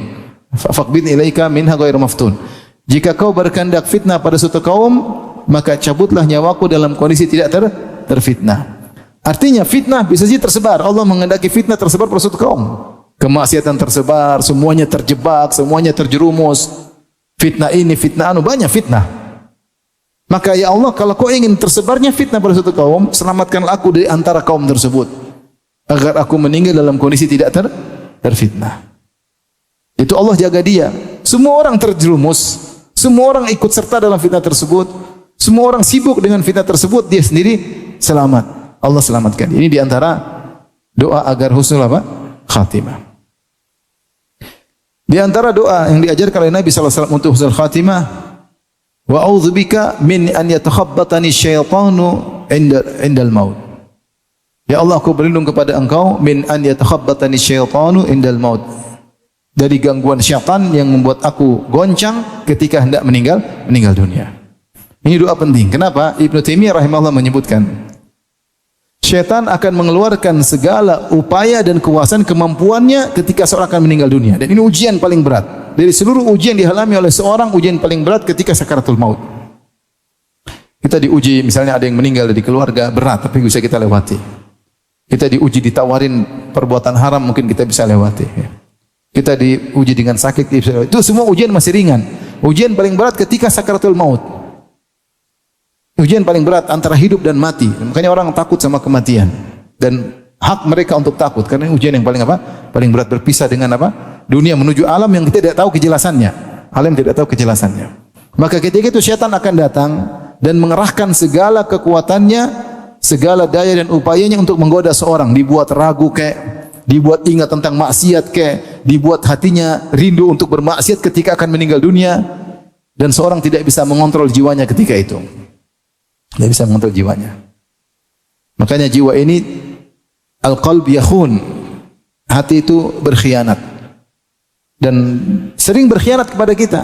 Faqbidni ilaika minha ghairu maftun. Jika kau berkehendak fitnah pada suatu kaum, maka cabutlah nyawaku dalam kondisi tidak terfitnah. Artinya fitnah bisa saja tersebar. Allah menghendaki fitnah tersebar pada suatu kaum. Kemaksiatan tersebar, semuanya terjebak, semuanya terjerumus. Fitnah ini, fitnah anu, banyak fitnah. Maka ya Allah, kalau kau ingin tersebarnya fitnah pada suatu kaum, selamatkanlah aku dari antara kaum tersebut, agar aku meninggal dalam kondisi tidak terfitnah. Itu Allah jaga dia. Semua orang terjerumus, semua orang ikut serta dalam fitnah tersebut, semua orang sibuk dengan fitnah tersebut, dia sendiri selamat. Allah selamatkan. Ini diantara doa agar husnul khatimah. Di antara doa yang diajarkan oleh Nabi SAW untuk husnul khatimah, wa a'udzubika min an yatakhabbatani syaitanu indal maut. Ya Allah, aku berlindung kepada Engkau min an yatakhabbatani syaitanu indal maut, dari gangguan syaitan yang membuat aku goncang ketika hendak meninggal dunia. Ini doa penting. Kenapa? Ibnu Taimiyah rahimahullah menyebutkan, syaitan akan mengeluarkan segala upaya dan kuasaan kemampuannya ketika seorang akan meninggal dunia. Dan ini ujian paling berat. Dari seluruh ujian dialami oleh seorang, ujian paling berat ketika sakaratul maut. Kita diuji, misalnya ada yang meninggal dari keluarga, berat, tapi bisa kita lewati. Kita diuji, ditawarin perbuatan haram, mungkin kita bisa lewati. Kita diuji dengan sakit, itu semua ujian masih ringan. Ujian paling berat ketika sakaratul maut. Ujian paling berat antara hidup dan mati. Makanya orang takut sama kematian, dan hak mereka untuk takut karena ujian yang paling berat, berpisah dengan dunia menuju alam yang kita tidak tahu kejelasannya. Alam tidak tahu kejelasannya. Maka ketika itu syaitan akan datang dan mengerahkan segala kekuatannya, segala daya dan upayanya untuk menggoda seorang, dibuat ragu dibuat ingat tentang maksiat dibuat hatinya rindu untuk bermaksiat ketika akan meninggal dunia, dan seorang tidak bisa mengontrol jiwanya ketika itu. Tidak bisa mengontrol jiwanya. Makanya jiwa ini al-qalb yakhun, hati itu berkhianat, dan sering berkhianat kepada kita,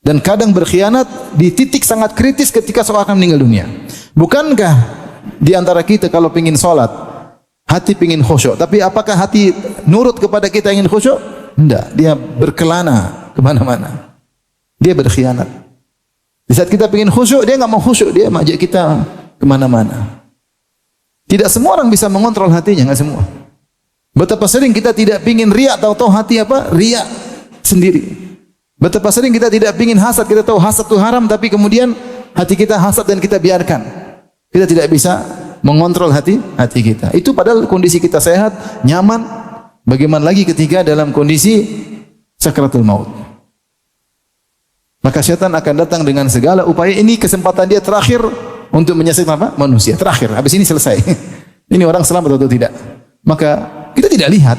dan kadang berkhianat di titik sangat kritis ketika seorang akan meninggal dunia. Bukankah di antara kita kalau ingin sholat, hati ingin khusyuk, tapi apakah hati nurut kepada kita ingin khusyuk? Tidak, dia berkelana kemana-mana, dia berkhianat. Di saat kita ingin khusyuk, dia enggak mau khusyuk, dia mengajak kita kemana-mana. Tidak semua orang bisa mengontrol hatinya, enggak semua. Betapa sering kita tidak ingin riya, tahu-tahu hati riya sendiri. Betapa sering kita tidak ingin hasad, kita tahu hasad itu haram, tapi kemudian hati kita hasad dan kita biarkan. Kita tidak bisa mengontrol hati kita. Itu padahal kondisi kita sehat, nyaman. Bagaimana lagi ketika dalam kondisi sakaratul maut? Maka syaitan akan datang dengan segala upaya. Ini kesempatan dia terakhir untuk menyesatkan manusia. Terakhir, habis ini selesai. Ini orang selamat atau tidak? Maka kita tidak lihat,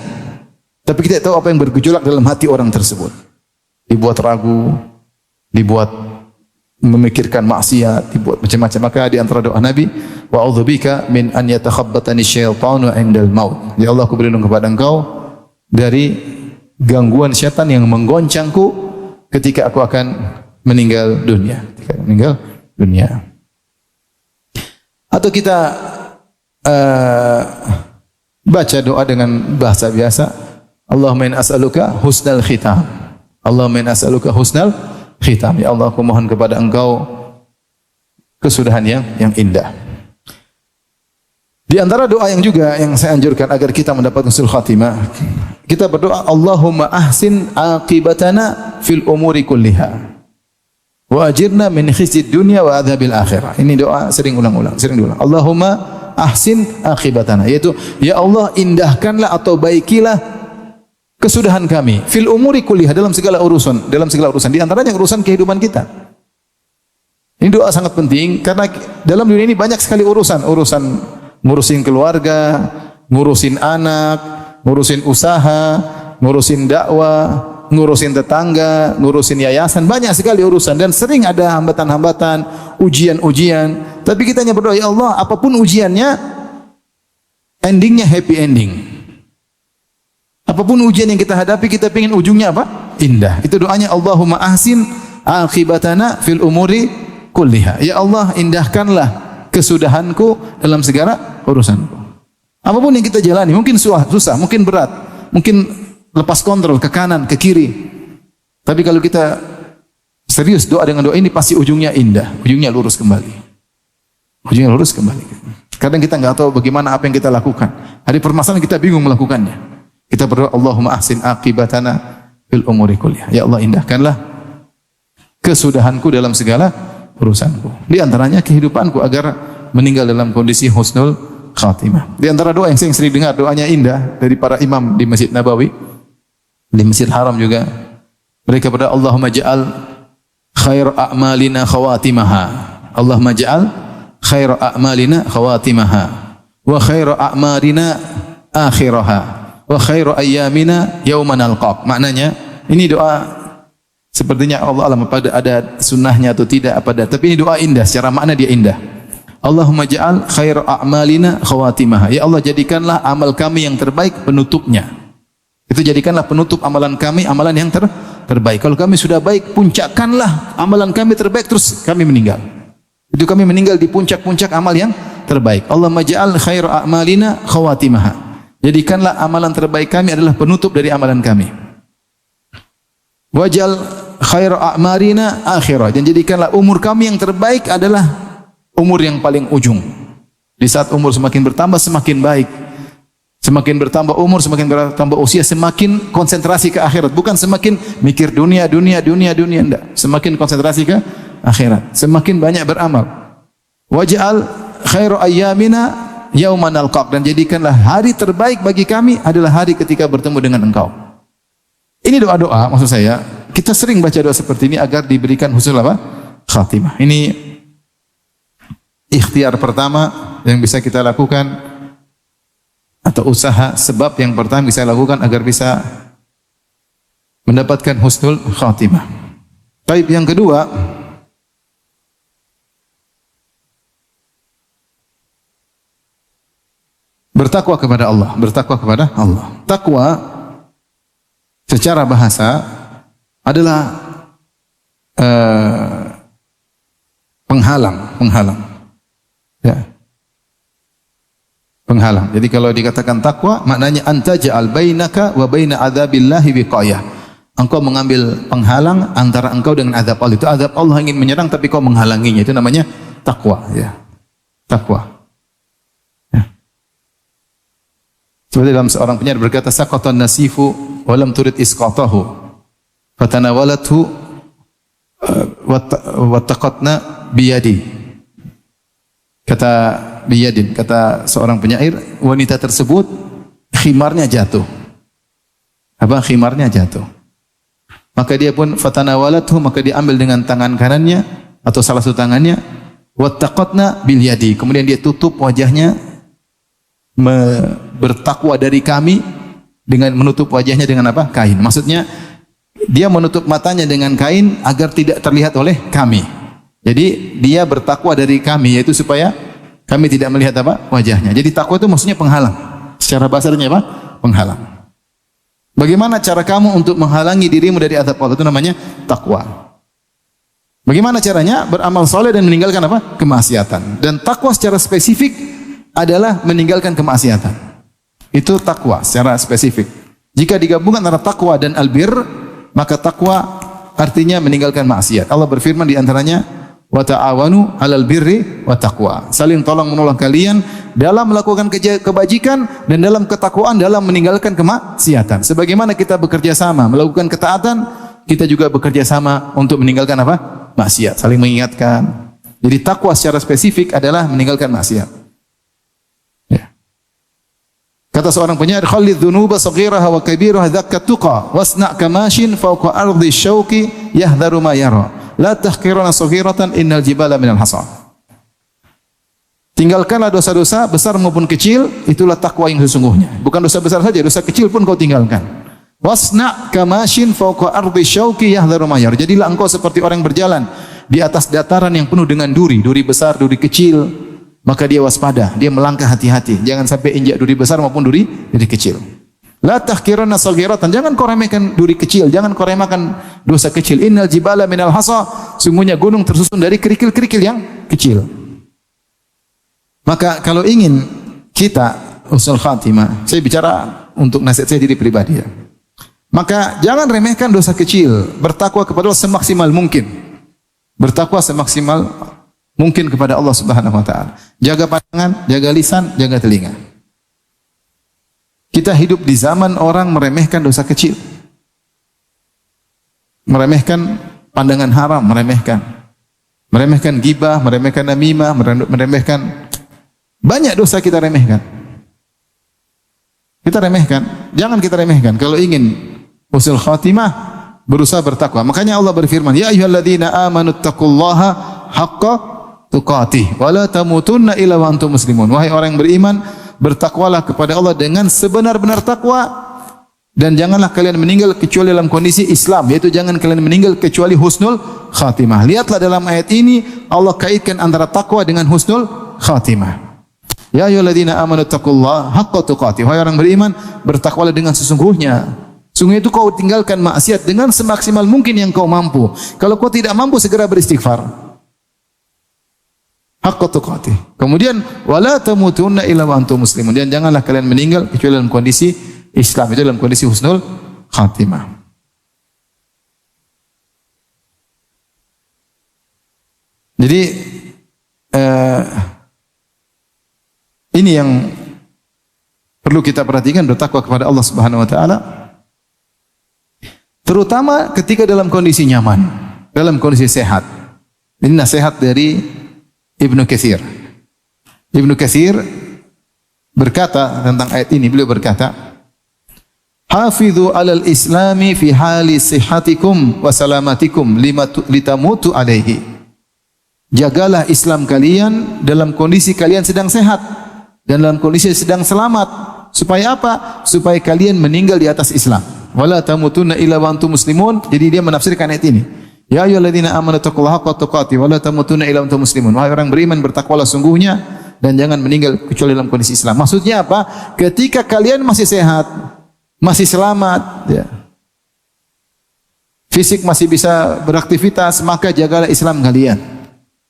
tapi kita tahu apa yang bergejolak dalam hati orang tersebut. Dibuat ragu, dibuat memikirkan maksiat, dibuat macam-macam. Maka di antara doa Nabi, wa a'udzubika min an yatakhabbatani syaitanu indal maut. Ya Allah, aku berlindung kepada Engkau dari gangguan syaitan yang menggoncangku ketika aku akan meninggal dunia. Atau kita baca doa dengan bahasa biasa, Allahumma inni as'aluka husnal khitam. Allahumma inni as'aluka husnal khitam. Ya Allah, aku mohon kepada Engkau kesudahan yang indah. Di antara doa yang saya anjurkan agar kita mendapat husnul khatimah, kita berdoa, Allahumma ahsin aqibatana fil umuri kulliha wa ajirna min khizyid dunya wa adzabil akhirah. Ini doa sering diulang. Allahumma ahsin aqibatana, yaitu ya Allah, indahkanlah atau baikilah kesudahan kami fil umuri kulliha, dalam segala urusan, di antaranya urusan kehidupan kita. Ini doa sangat penting karena dalam dunia ini banyak sekali urusan ngurusin keluarga, ngurusin anak, ngurusin usaha, ngurusin dakwah, ngurusin tetangga, ngurusin yayasan, banyak sekali urusan dan sering ada hambatan-hambatan, ujian-ujian. Tapi kita hanya berdoa, ya Allah, apapun ujiannya, endingnya happy ending. Apapun ujian yang kita hadapi, kita ingin ujungnya apa? Indah. Itu doanya, Allahumma ahsin akibatana fil umuri kulliha. Ya Allah, indahkanlah kesudahanku dalam segala urusanku. Apapun yang kita jalani, mungkin susah, mungkin berat, mungkin lepas kontrol ke kanan, ke kiri. Tapi kalau kita serius doa dengan doa ini, pasti ujungnya indah, ujungnya lurus kembali. Ujungnya lurus kembali. Kadang kita nggak tahu bagaimana apa yang kita lakukan. Hari permasalahan kita bingung melakukannya. Kita berdoa, Allahumma ahsin aqibatana fil umuri kulliyah. Ya Allah, indahkanlah kesudahanku dalam segala urusanku. Di antaranya kehidupanku agar meninggal dalam kondisi husnul khatimah. Di antara doa yang saya sering dengar, doanya indah dari para imam di Masjid Nabawi, di Masjid Haram juga. Mereka berdoa, Allahumma ja'al khair a'malina khawatimaha. Allahumma ja'al khair a'malina khawatimaha wa khair a'marina akhiraha wa khairu ayyamina yauman alqaq. Maknanya ini doa sepertinya Allah alam pada ada sunnahnya atau tidak apa ada, tapi ini doa indah, secara makna dia indah. Allahumma ja'al khairu a'malina khawatimaha. Ya Allah, jadikanlah amal kami yang terbaik penutupnya. Itu jadikanlah penutup amalan kami amalan yang terbaik. Kalau kami sudah baik, puncakkanlah amalan kami terbaik, terus kami meninggal. Itu kami meninggal di puncak-puncak amal yang terbaik. Allahumma ja'al khairu a'malina khawatimaha. Jadikanlah amalan terbaik kami adalah penutup dari amalan kami. Waj'al khairu a'marina akhirah. Dan jadikanlah umur kami yang terbaik adalah umur yang paling ujung. Di saat umur semakin bertambah, semakin baik. Semakin bertambah umur, semakin bertambah usia, semakin konsentrasi ke akhirat. Bukan semakin mikir dunia, enggak. Semakin konsentrasi ke akhirat. Semakin banyak beramal. Waj'al khairu ayyamina yauman alqaq. Dan jadikanlah hari terbaik bagi kami adalah hari ketika bertemu dengan Engkau. Ini doa-doa, maksud saya, kita sering baca doa seperti ini agar diberikan husnul apa? Khatimah. Ini ikhtiar pertama yang bisa kita lakukan, atau usaha sebab yang pertama bisa lakukan agar bisa mendapatkan husnul khatimah. Baik, yang kedua, bertakwa kepada Allah, bertakwa kepada Allah. Takwa secara bahasa adalah penghalang. Ya. Penghalang. Jadi kalau dikatakan takwa, maknanya anta ja'al bainaka wa baina adzabillahi wiqayah. Engkau mengambil penghalang antara engkau dengan azab Allah. Itu azab Allah ingin menyerang tapi kau menghalanginya. Itu namanya takwa, ya. Takwa. Seperti dalam seorang penyair berkata, saqatan nasifu wa lam turid isqatahu fatanawalathu wa taqatna biyadi. Kata biyadin, kata seorang penyair, wanita tersebut khimarnya jatuh. Apa? Khimarnya jatuh. Maka dia pun fatanawalathu, maka dia ambil dengan tangan kanannya atau salah satu tangannya, wa taqatna bil yadi. Kemudian dia tutup wajahnya, bertakwa dari kami dengan menutup wajahnya dengan apa? Kain. Maksudnya dia menutup matanya dengan kain agar tidak terlihat oleh kami. Jadi dia bertakwa dari kami, yaitu supaya kami tidak melihat apa? Wajahnya. Jadi takwa itu maksudnya penghalang. Secara bahasanya apa? Penghalang. Bagaimana cara kamu untuk menghalangi dirimu dari azab Allah? Itu namanya takwa. Bagaimana caranya? Beramal soleh dan meninggalkan apa? Kemaksiatan. Dan takwa secara spesifik adalah meninggalkan kemaksiatan. Itu takwa secara spesifik. Jika digabungkan antara takwa dan albir, maka takwa artinya meninggalkan maksiat. Allah berfirman di antaranya, wa ta'awanu 'alal birri wa taqwa. Saling tolong menolong kalian dalam melakukan kebajikan dan dalam ketakwaan dalam meninggalkan kemaksiatan. Sebagaimana kita bekerja sama melakukan ketaatan, kita juga bekerja sama untuk meninggalkan apa? Maksiat. Saling mengingatkan. Jadi takwa secara spesifik adalah meninggalkan maksiat. Kata seorang penyair, khallidz dzunuba saghiraha wa kabiraha dzakka tuqa wasna' kamashin fawqa ardi syauqi yahdharu ma yara la tahqirana saghiratan innal jibala minal hasa. Tinggalkanlah dosa-dosa besar maupun kecil, itulah takwa yang sesungguhnya. Bukan dosa besar saja, dosa kecil pun kau tinggalkan. Wasna kamashin fawqa ardi syauki yahdharu ma yar. Jadilah engkau seperti orang berjalan di atas dataran yang penuh dengan duri, duri besar, duri kecil, maka dia waspada, dia melangkah hati-hati. Jangan sampai injak duri besar maupun duri kecil. La tahqiranna saghiratan, jangan kau remehkan duri kecil, jangan kau remehkan dosa kecil. Innal jibala minal hasa, sungguhnya gunung tersusun dari kerikil-kerikil yang kecil. Maka kalau ingin kita husnul khatimah, saya bicara untuk nasihat saya diri pribadi ya. Maka jangan remehkan dosa kecil, bertakwa kepada Allah semaksimal mungkin. Bertakwa semaksimal mungkin kepada Allah Subhanahu wa taala. Jaga pandangan, jaga lisan, jaga telinga. Kita hidup di zaman orang meremehkan dosa kecil. Meremehkan pandangan haram, meremehkan ghibah, meremehkan namimah, meremehkan banyak dosa kita remehkan. Kita remehkan, jangan kita remehkan. Kalau ingin husnul khatimah, berusaha bertakwa. Makanya Allah berfirman, ya ayyuhalladzina amanu taqullaha haqqa tuqatih wa la tamutunna illa wa antum muslimun. Wahai orang yang beriman, bertakwalah kepada Allah dengan sebenar-benar takwa dan janganlah kalian meninggal kecuali dalam kondisi Islam, yaitu jangan kalian meninggal kecuali husnul khatimah. Lihatlah dalam ayat ini Allah kaitkan antara takwa dengan husnul khatimah. Ya ayyuhalladzina amanu taqullaha haqqa tuqatih. Wahai orang beriman, bertakwalah dengan sesungguhnya. Sungguh itu kau tinggalkan maksiat dengan semaksimal mungkin yang kau mampu. Kalau kau tidak mampu, segera beristighfar. Haqqa tuqatih. Kemudian wala tamutunna illa wa antum muslimun. Dan janganlah kalian meninggal kecuali dalam kondisi Islam, itu dalam kondisi husnul khatimah. Jadi ini yang perlu kita perhatikan, bertakwa kepada Allah Subhanahu wa taala. Terutama ketika dalam kondisi nyaman, dalam kondisi sehat. Ini nasihat dari Ibnu Katsir. Ibnu Katsir berkata tentang ayat ini, beliau berkata, "Hafidhu 'alal islami fi hali sihhatikum wa salamatikum litamutu 'alaihi." Jagalah Islam kalian dalam kondisi kalian sedang sehat dan dalam kondisi sedang selamat. Supaya apa? Supaya kalian meninggal di atas Islam. Wala tamutunna illa wa antum muslimun. Jadi dia menafsirkan ayat ini. Ya ayyuhalladzina amanu taqullaha haqqa tuqatih wa la tamutunna illa wa antum muslimun. Wahai orang beriman, bertakwalah sungguhnya dan jangan meninggal kecuali dalam kondisi Islam. Maksudnya apa? Ketika kalian masih sehat, masih selamat, ya, fisik masih bisa beraktivitas, maka jagalah Islam kalian.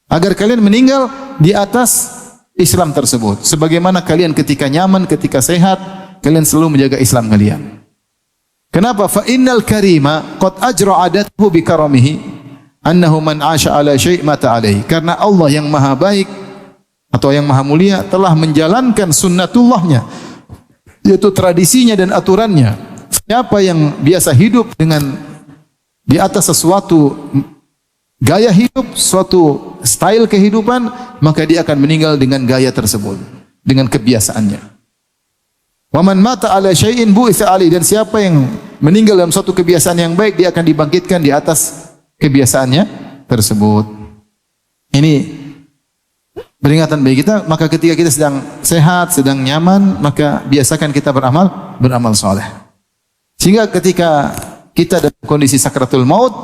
Agar kalian meninggal di atas Islam tersebut. Sebagaimana kalian ketika nyaman, ketika sehat, kalian selalu menjaga Islam kalian. Kenapa? Fa innal karima qad ajra adathu bi karamihi annahu man 'asha 'ala syai' mata 'alaihi. Karena Allah yang maha baik atau yang maha mulia telah menjalankan sunnatullahnya, yaitu tradisinya dan aturannya. Siapa yang biasa hidup dengan di atas sesuatu gaya hidup, suatu style kehidupan, maka dia akan meninggal dengan gaya tersebut, dengan kebiasaannya. Wa man mata 'ala syai'in bu'itsa 'alaihi. Dan siapa yang meninggal dalam suatu kebiasaan yang baik, dia akan dibangkitkan di atas kebiasaannya tersebut. Ini peringatan bagi kita. Maka ketika kita sedang sehat, sedang nyaman, maka biasakan kita beramal saleh. Sehingga ketika kita dalam kondisi sakratul maut,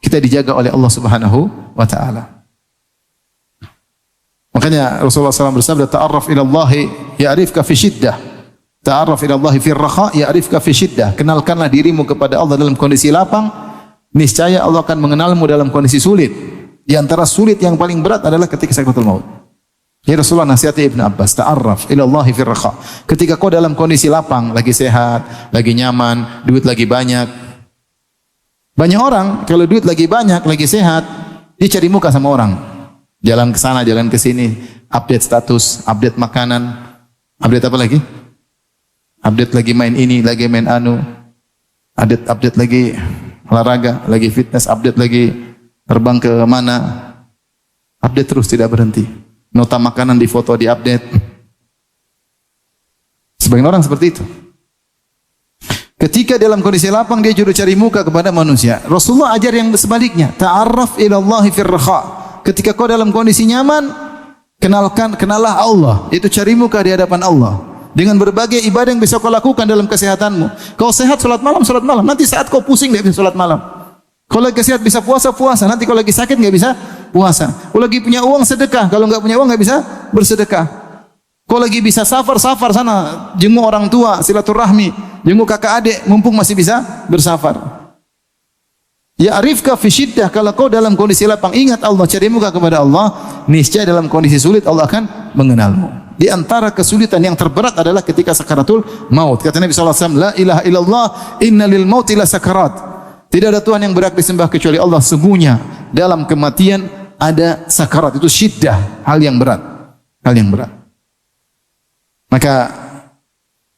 kita dijaga oleh Allah Subhanahu wa taala. Makanya Rasulullah SAW bersabda, ta'arraf ila Allah ya'rifka fi syiddah. Ta'arraf ila Allah fi raha ya'rifka fi syiddah. Kenalkanlah dirimu kepada Allah dalam kondisi lapang, niscaya Allah akan mengenalmu dalam kondisi sulit. Di antara sulit yang paling berat adalah ketika sakratul maut. Ya Rasulullah nasihati Ibnu Abbas, ta'arraf ila Allah fi raha. Ketika kau dalam kondisi lapang, lagi sehat, lagi nyaman, duit lagi banyak. Banyak orang kalau duit lagi banyak, lagi sehat, dia cari muka sama orang. Jalan ke sana, jalan ke sini, update status, update makanan, update apa lagi? Update lagi main ini, lagi main anu, update lagi olahraga, lagi fitness, update lagi terbang ke mana, update terus tidak berhenti. Nota makanan di foto, di update. Sebagian orang seperti itu. Ketika dalam kondisi lapang, dia juru cari muka kepada manusia. Rasulullah ajar yang sebaliknya. Ta'arraf ila Allah fir raha. Ketika kau dalam kondisi nyaman, kenallah Allah. Itu cari muka di hadapan Allah. dengan berbagai ibadah yang bisa kau lakukan dalam kesehatanmu. Kau sehat salat malam, salat malam. Nanti saat kau pusing enggak bisa salat malam. Kau lagi sehat bisa puasa, puasa. Nanti kau lagi sakit enggak bisa puasa. Kau lagi punya uang sedekah, kalau enggak punya uang enggak bisa bersedekah. Kau lagi bisa safar sana, jenguk orang tua, silaturahmi, jenguk kakak adik, mumpung masih bisa bersafar. Ya arifka fi syiddah, kalau kau dalam kondisi lapang, ingat Allah, cari muka kepada Allah, niscaya dalam kondisi sulit Allah akan mengenalmu. Di antara kesulitan yang terberat adalah ketika sakaratul maut. Kata Nabi SAW, la ilaha illallah, inna lil mauti la sakarat. Tidak ada Tuhan yang berhak disembah kecuali Allah. Sungguhnya dalam kematian ada sakarat. Itu syiddah, hal yang berat. Hal yang berat. Maka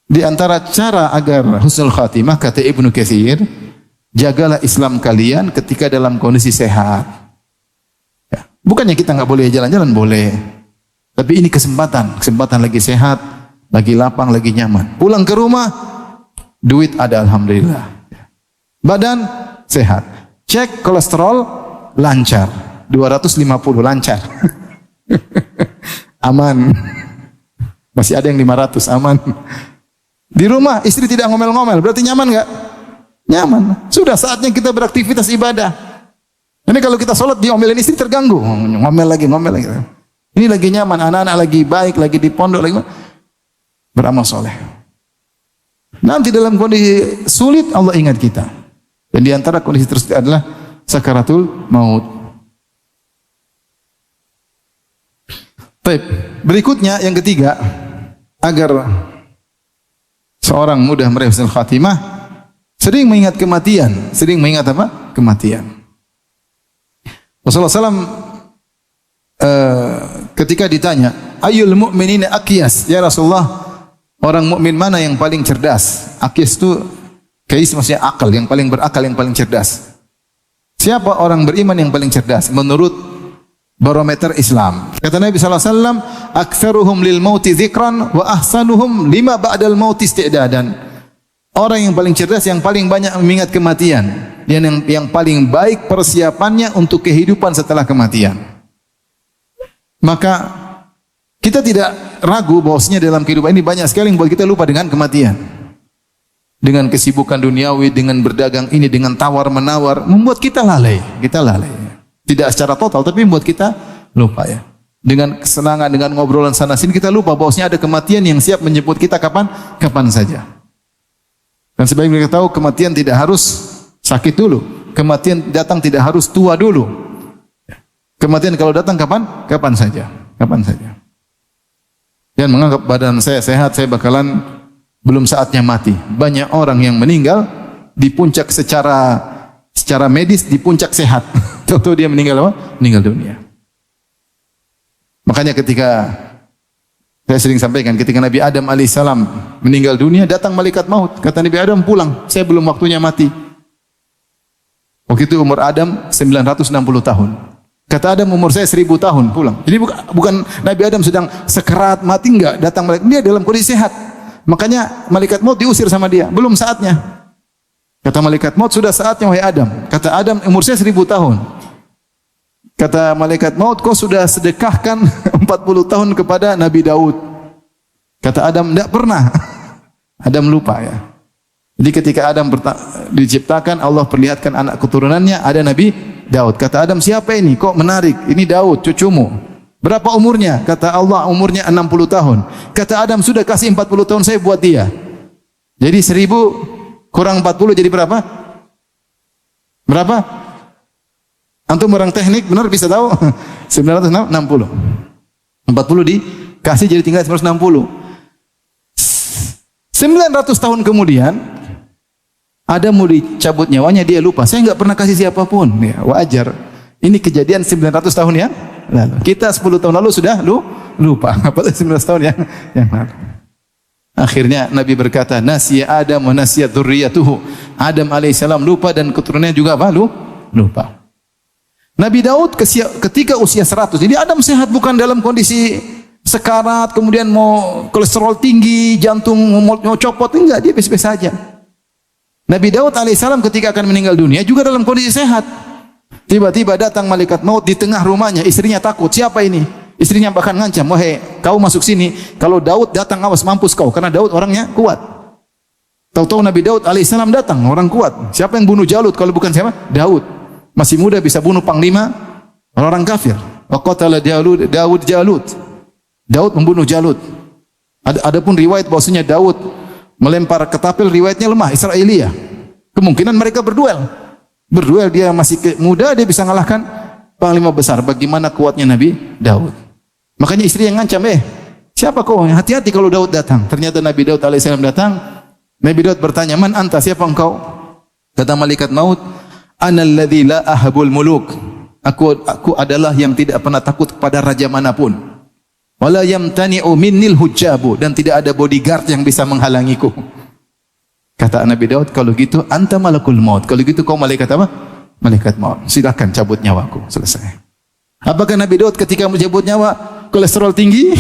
di antara cara agar husnul khatimah, kata Ibnu Katsir, jagalah Islam kalian ketika dalam kondisi sehat. Ya. Bukannya kita enggak boleh jalan-jalan, boleh. Tapi ini kesempatan lagi sehat, lagi lapang, lagi nyaman. Pulang ke rumah, duit ada alhamdulillah. Badan sehat. Cek kolesterol lancar, 250 lancar. Aman. Masih ada yang 500 aman. Di rumah istri tidak ngomel-ngomel, berarti nyaman enggak? Nyaman. Sudah saatnya kita beraktivitas ibadah. Ini kalau kita sholat diomelin istri terganggu, ngomel lagi. Ini lagi nyaman, anak-anak lagi baik, lagi di pondok, lagi beramal soleh. Nanti dalam kondisi sulit Allah ingat kita. Dan di antara kondisi tersebut adalah sakaratul maut. Baik, berikutnya yang ketiga, agar seorang mudah meraih husnul khatimah, sering mengingat kematian. Sering mengingat apa? Kematian. Rasulullah SAW ketika ditanya, ayyul mu'minina aqyas, ya Rasulullah, orang mukmin mana yang paling cerdas? Aqyas itu kais maksudnya akal, yang paling berakal, yang paling cerdas. Siapa orang beriman yang paling cerdas menurut barometer Islam? Kata Nabi sallallahu alaihi wasallam, aktsaruhum lil mauti dzikran wa ahsanuhum lima ba'dal mauti isti'dadan. Orang yang paling cerdas, yang paling banyak mengingat kematian, dan yang paling baik persiapannya untuk kehidupan setelah kematian. Maka kita tidak ragu bahwasanya dalam kehidupan ini banyak sekali yang buat kita lupa dengan kematian. Dengan kesibukan duniawi, dengan berdagang ini, dengan tawar-menawar, membuat kita lalai. Kita lalai. Tidak secara total, tapi membuat kita lupa ya. Dengan kesenangan, dengan ngobrolan sana sini, kita lupa bahwasanya ada kematian yang siap menjemput kita kapan saja. Dan sebagai kita tahu, kematian tidak harus sakit dulu. Kematian datang tidak harus tua dulu. Kematian kalau datang kapan saja. Dan menganggap badan saya sehat, saya bakalan belum saatnya mati. Banyak orang yang meninggal di puncak secara medis, di puncak sehat. Tahu-tahu dia meninggal apa? Meninggal dunia. Makanya ketika saya sering sampaikan, ketika Nabi Adam alaihissalam meninggal dunia, datang malaikat maut. Kata Nabi Adam, pulang, saya belum waktunya mati. Waktu itu umur Adam 960 tahun. Kata Adam, umur saya 1000 tahun, pulang. Jadi bukan Nabi Adam sedang sekerat mati, enggak, datang malaikat, dia dalam kondisi sehat. Makanya malaikat maut diusir sama dia, belum saatnya. Kata malaikat maut, sudah saatnya wahai Adam. Kata Adam, umur saya 1000 tahun. Kata malaikat maut, kau sudah sedekahkan 40 tahun kepada Nabi Daud. Kata Adam, enggak pernah. Adam lupa ya. Jadi ketika Adam diciptakan, Allah perlihatkan anak keturunannya, ada Nabi Daud. Kata Adam, siapa ini? Kok menarik? Ini Daud, cucumu. Berapa umurnya? Kata Allah, umurnya 60 tahun. Kata Adam, sudah kasih 40 tahun saya buat dia. Jadi 1000 kurang 40 jadi berapa? Berapa? Antum orang teknik benar bisa tahu? 960. 40 dikasih jadi tinggal 160. 900 tahun kemudian Adam mau dicabut nyawanya, dia lupa. Saya enggak pernah kasih siapapun. Ya, wajar. Ini kejadian 900 tahun yang lalu. Kita 10 tahun lalu sudah lupa. Apalagi 19 tahun yang lalu. Akhirnya Nabi berkata, nasiya Adam wa nasiya dzurriyyatuhu. Adam alaihissalam lupa dan keturunannya juga apa? Lupa. Nabi Daud ketika usia 100. Jadi Adam sehat, bukan dalam kondisi sekarat, kemudian mau kolesterol tinggi, jantung mau copot, enggak, dia biasa-biasa saja. Nabi Daud alaihissalam ketika akan meninggal dunia juga dalam kondisi sehat. Tiba-tiba datang malaikat maut di tengah rumahnya, istrinya takut. Siapa ini? Istrinya bahkan ngancam, wahai kau masuk sini, kalau Daud datang awas mampus kau, karena Daud orangnya kuat. Tahu-tahu Nabi Daud alaihissalam datang, orang kuat. Siapa yang bunuh Jalut kalau bukan siapa? Daud. Masih muda bisa bunuh panglima orang kafir. Wa qatala Daud Jalut. Daud membunuh Jalut. Adapun riwayat bahwasanya Daud melempar ketapel, riwayatnya lemah, Israiliyah. Kemungkinan mereka berduel. Berduel, dia masih muda, dia bisa mengalahkan panglima besar. Bagaimana kuatnya Nabi Daud. Makanya istri yang ngancam, siapa kau? Hati-hati kalau Daud datang. Ternyata Nabi Daud alaihissalam datang. Nabi Daud bertanya, man anta, siapa engkau? Kata malaikat maut, ana alladzi la ahabul muluk. Aku adalah yang tidak pernah takut kepada raja manapun. Wala yamtani'u minnil hujjabu, dan tidak ada bodyguard yang bisa menghalangiku. Kata Nabi Daud, kalau gitu anta malakul maut. Kalau gitu kau malaikat apa? Malaikat maut. Silakan cabut nyawaku. Selesai. Apakah Nabi Daud ketika mencabut nyawa kolesterol tinggi?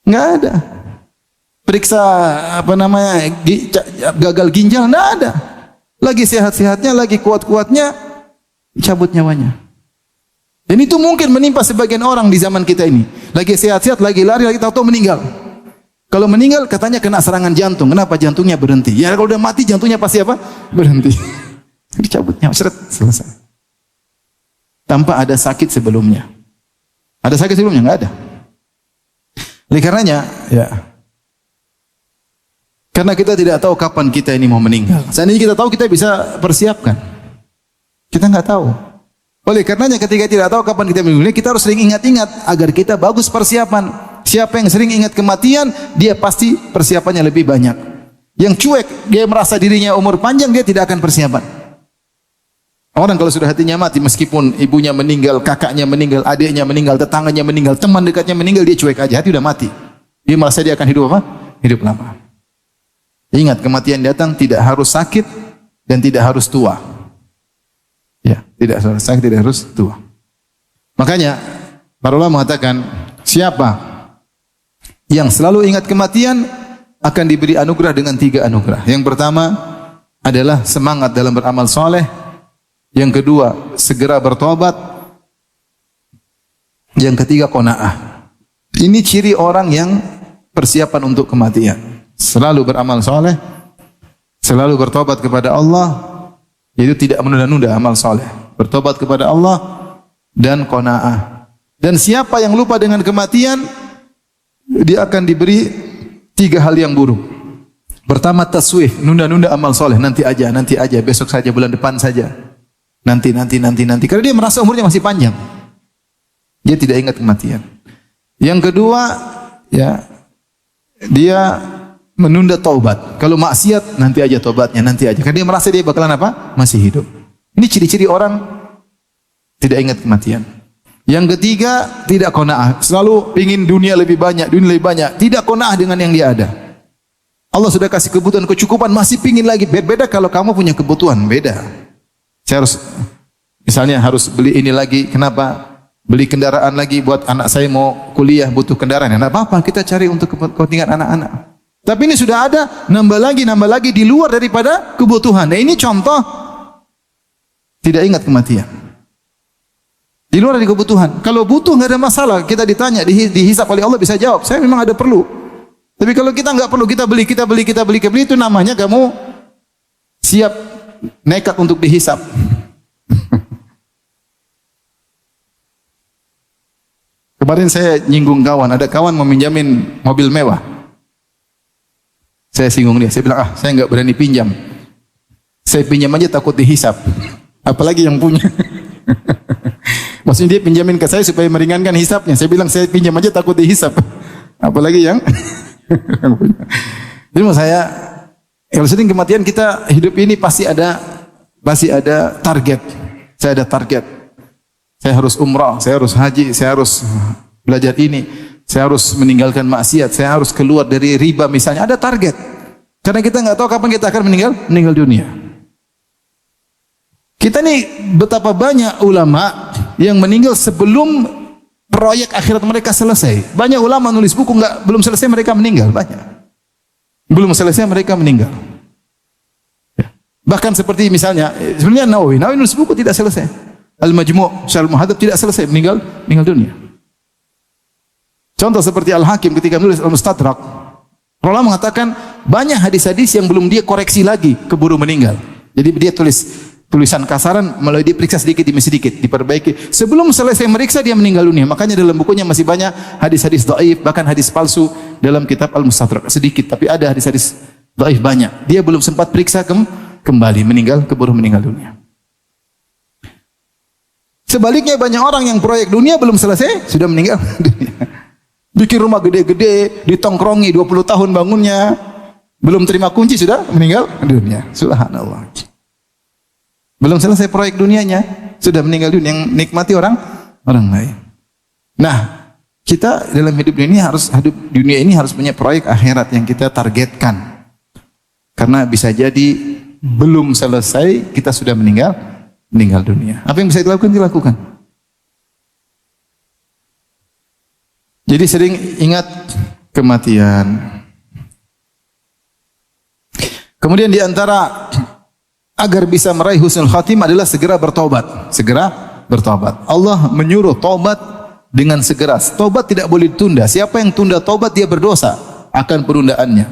Enggak ada. Periksa gagal ginjal, enggak ada. Lagi sehat-sehatnya, lagi kuat-kuatnya, cabut nyawanya. Dan itu mungkin menimpa sebagian orang di zaman kita ini. Lagi sehat-sehat, lagi lari, lagi tahu-tahu meninggal. Kalau meninggal katanya kena serangan jantung. Kenapa jantungnya berhenti? Ya kalau udah mati jantungnya pasti apa? Berhenti. Dicabut nyawa, selesai. Tanpa ada sakit sebelumnya. Ada sakit sebelumnya? Enggak ada. Oleh karenanya, karena kita tidak tahu kapan kita ini mau meninggal. Seandainya kita tahu, kita bisa persiapkan. Kita enggak tahu. Oleh karenanya ketika tidak tahu kapan kita meninggal, kita harus sering ingat-ingat agar kita bagus persiapan. Siapa yang sering ingat kematian, dia pasti persiapannya lebih banyak. Yang cuek, dia merasa dirinya umur panjang, dia tidak akan persiapan. Orang kalau sudah hatinya mati, meskipun ibunya meninggal, kakaknya meninggal, adiknya meninggal, tetangganya meninggal, teman dekatnya meninggal, dia cuek aja, hati udah mati. Dia merasa dia akan hidup apa? Hidup lama. Ingat, kematian datang tidak harus sakit dan tidak harus tua. Ya, tidak harus sakit, tidak harus tua. Makanya para ulama mengatakan, siapa yang selalu ingat kematian akan diberi anugerah dengan 3 anugerah. Yang pertama adalah semangat dalam beramal soleh. Yang kedua, segera bertobat. Yang ketiga, qanaah. Ini ciri orang yang persiapan untuk kematian. Selalu beramal soleh, selalu bertobat kepada Allah, yaitu tidak menunda-nunda amal soleh. Bertobat kepada Allah dan qanaah. Dan siapa yang lupa dengan kematian, dia akan diberi 3 hal yang buruk. Pertama, taswif, nunda-nunda amal soleh, nanti aja, besok saja, bulan depan saja. Nanti. Karena dia merasa umurnya masih panjang. Dia tidak ingat kematian. Yang kedua, dia menunda taubat. Kalau maksiat, nanti aja taubatnya, nanti aja. Karena dia merasa dia bakalan apa? Masih hidup. Ini ciri-ciri orang tidak ingat kematian. Yang ketiga, tidak qanaah. Selalu ingin dunia lebih banyak. Tidak qanaah dengan yang dia ada. Allah sudah kasih kebutuhan, kecukupan, masih pingin lagi. Beda kalau kamu punya kebutuhan, beda. Saya harus beli ini lagi. Kenapa? Beli kendaraan lagi buat anak saya mau kuliah, butuh kendaraan. Tidak apa-apa, kita cari untuk kepentingan anak-anak. Tapi ini sudah ada, nambah lagi di luar daripada kebutuhan. Nah, ini contoh tidak ingat kematian. Di luar dari kebutuhan. Kalau butuh nggak ada masalah. Kita ditanya, dihisap oleh Allah bisa jawab. Saya memang ada perlu. Tapi kalau kita nggak perlu, kita beli, itu namanya kamu siap nekat untuk dihisap. Kemarin saya nyinggung kawan. Ada kawan mau minjamin mobil mewah. Saya singgung dia. Saya bilang, saya nggak berani pinjam. Saya pinjam aja takut dihisap. Apalagi yang punya. Maksudnya dia pinjamin ke saya supaya meringankan hisapnya. Saya bilang saya pinjam aja takut dihisap. Apalagi yang punya. Jadi menurut saya, kalau sering kematian kita hidup ini pasti ada target. Saya ada target. Saya harus umrah, saya harus haji, saya harus belajar ini, saya harus meninggalkan maksiat, saya harus keluar dari riba misalnya. Ada target. Karena kita nggak tahu kapan kita akan meninggal dunia. Kita nih betapa banyak ulama yang meninggal sebelum proyek akhirat mereka selesai. Banyak ulama nulis buku belum selesai mereka meninggal, banyak. Belum selesai mereka meninggal. Bahkan seperti misalnya sebenarnya Nawawi nulis buku tidak selesai. Al-Majmu' Syarh Muhadzab tidak selesai meninggal dunia. Contoh seperti Al-Hakim ketika menulis Al-Mustadrak, Allah mengatakan banyak hadis-hadis yang belum dia koreksi lagi, keburu meninggal. Jadi dia tulis tulisan kasaran, melalui diperiksa sedikit demi sedikit, diperbaiki. Sebelum selesai meriksa dia meninggal dunia. Makanya dalam bukunya masih banyak hadis-hadis dhaif, bahkan hadis palsu dalam kitab Al-Mustadrak. Sedikit, tapi ada hadis-hadis dhaif banyak. Dia belum sempat periksa kembali, keburu meninggal dunia. Sebaliknya banyak orang yang proyek dunia belum selesai, sudah meninggal dunia. Bikin rumah gede-gede, ditongkrongi 20 tahun bangunnya, belum terima kunci sudah meninggal dunia. Subhanallah. Belum selesai proyek dunianya, sudah meninggal dunia. Yang nikmati orang lain. Nah, kita dalam hidup dunia ini harus punya proyek akhirat yang kita targetkan. Karena bisa jadi belum selesai kita sudah meninggal dunia. Apa yang bisa dilakukan? Jadi sering ingat kematian. Kemudian di antara agar bisa meraih husnul khatimah adalah segera bertobat. Allah menyuruh tobat dengan segera. Tobat tidak boleh ditunda. Siapa yang tunda tobat dia berdosa akan penundaannya.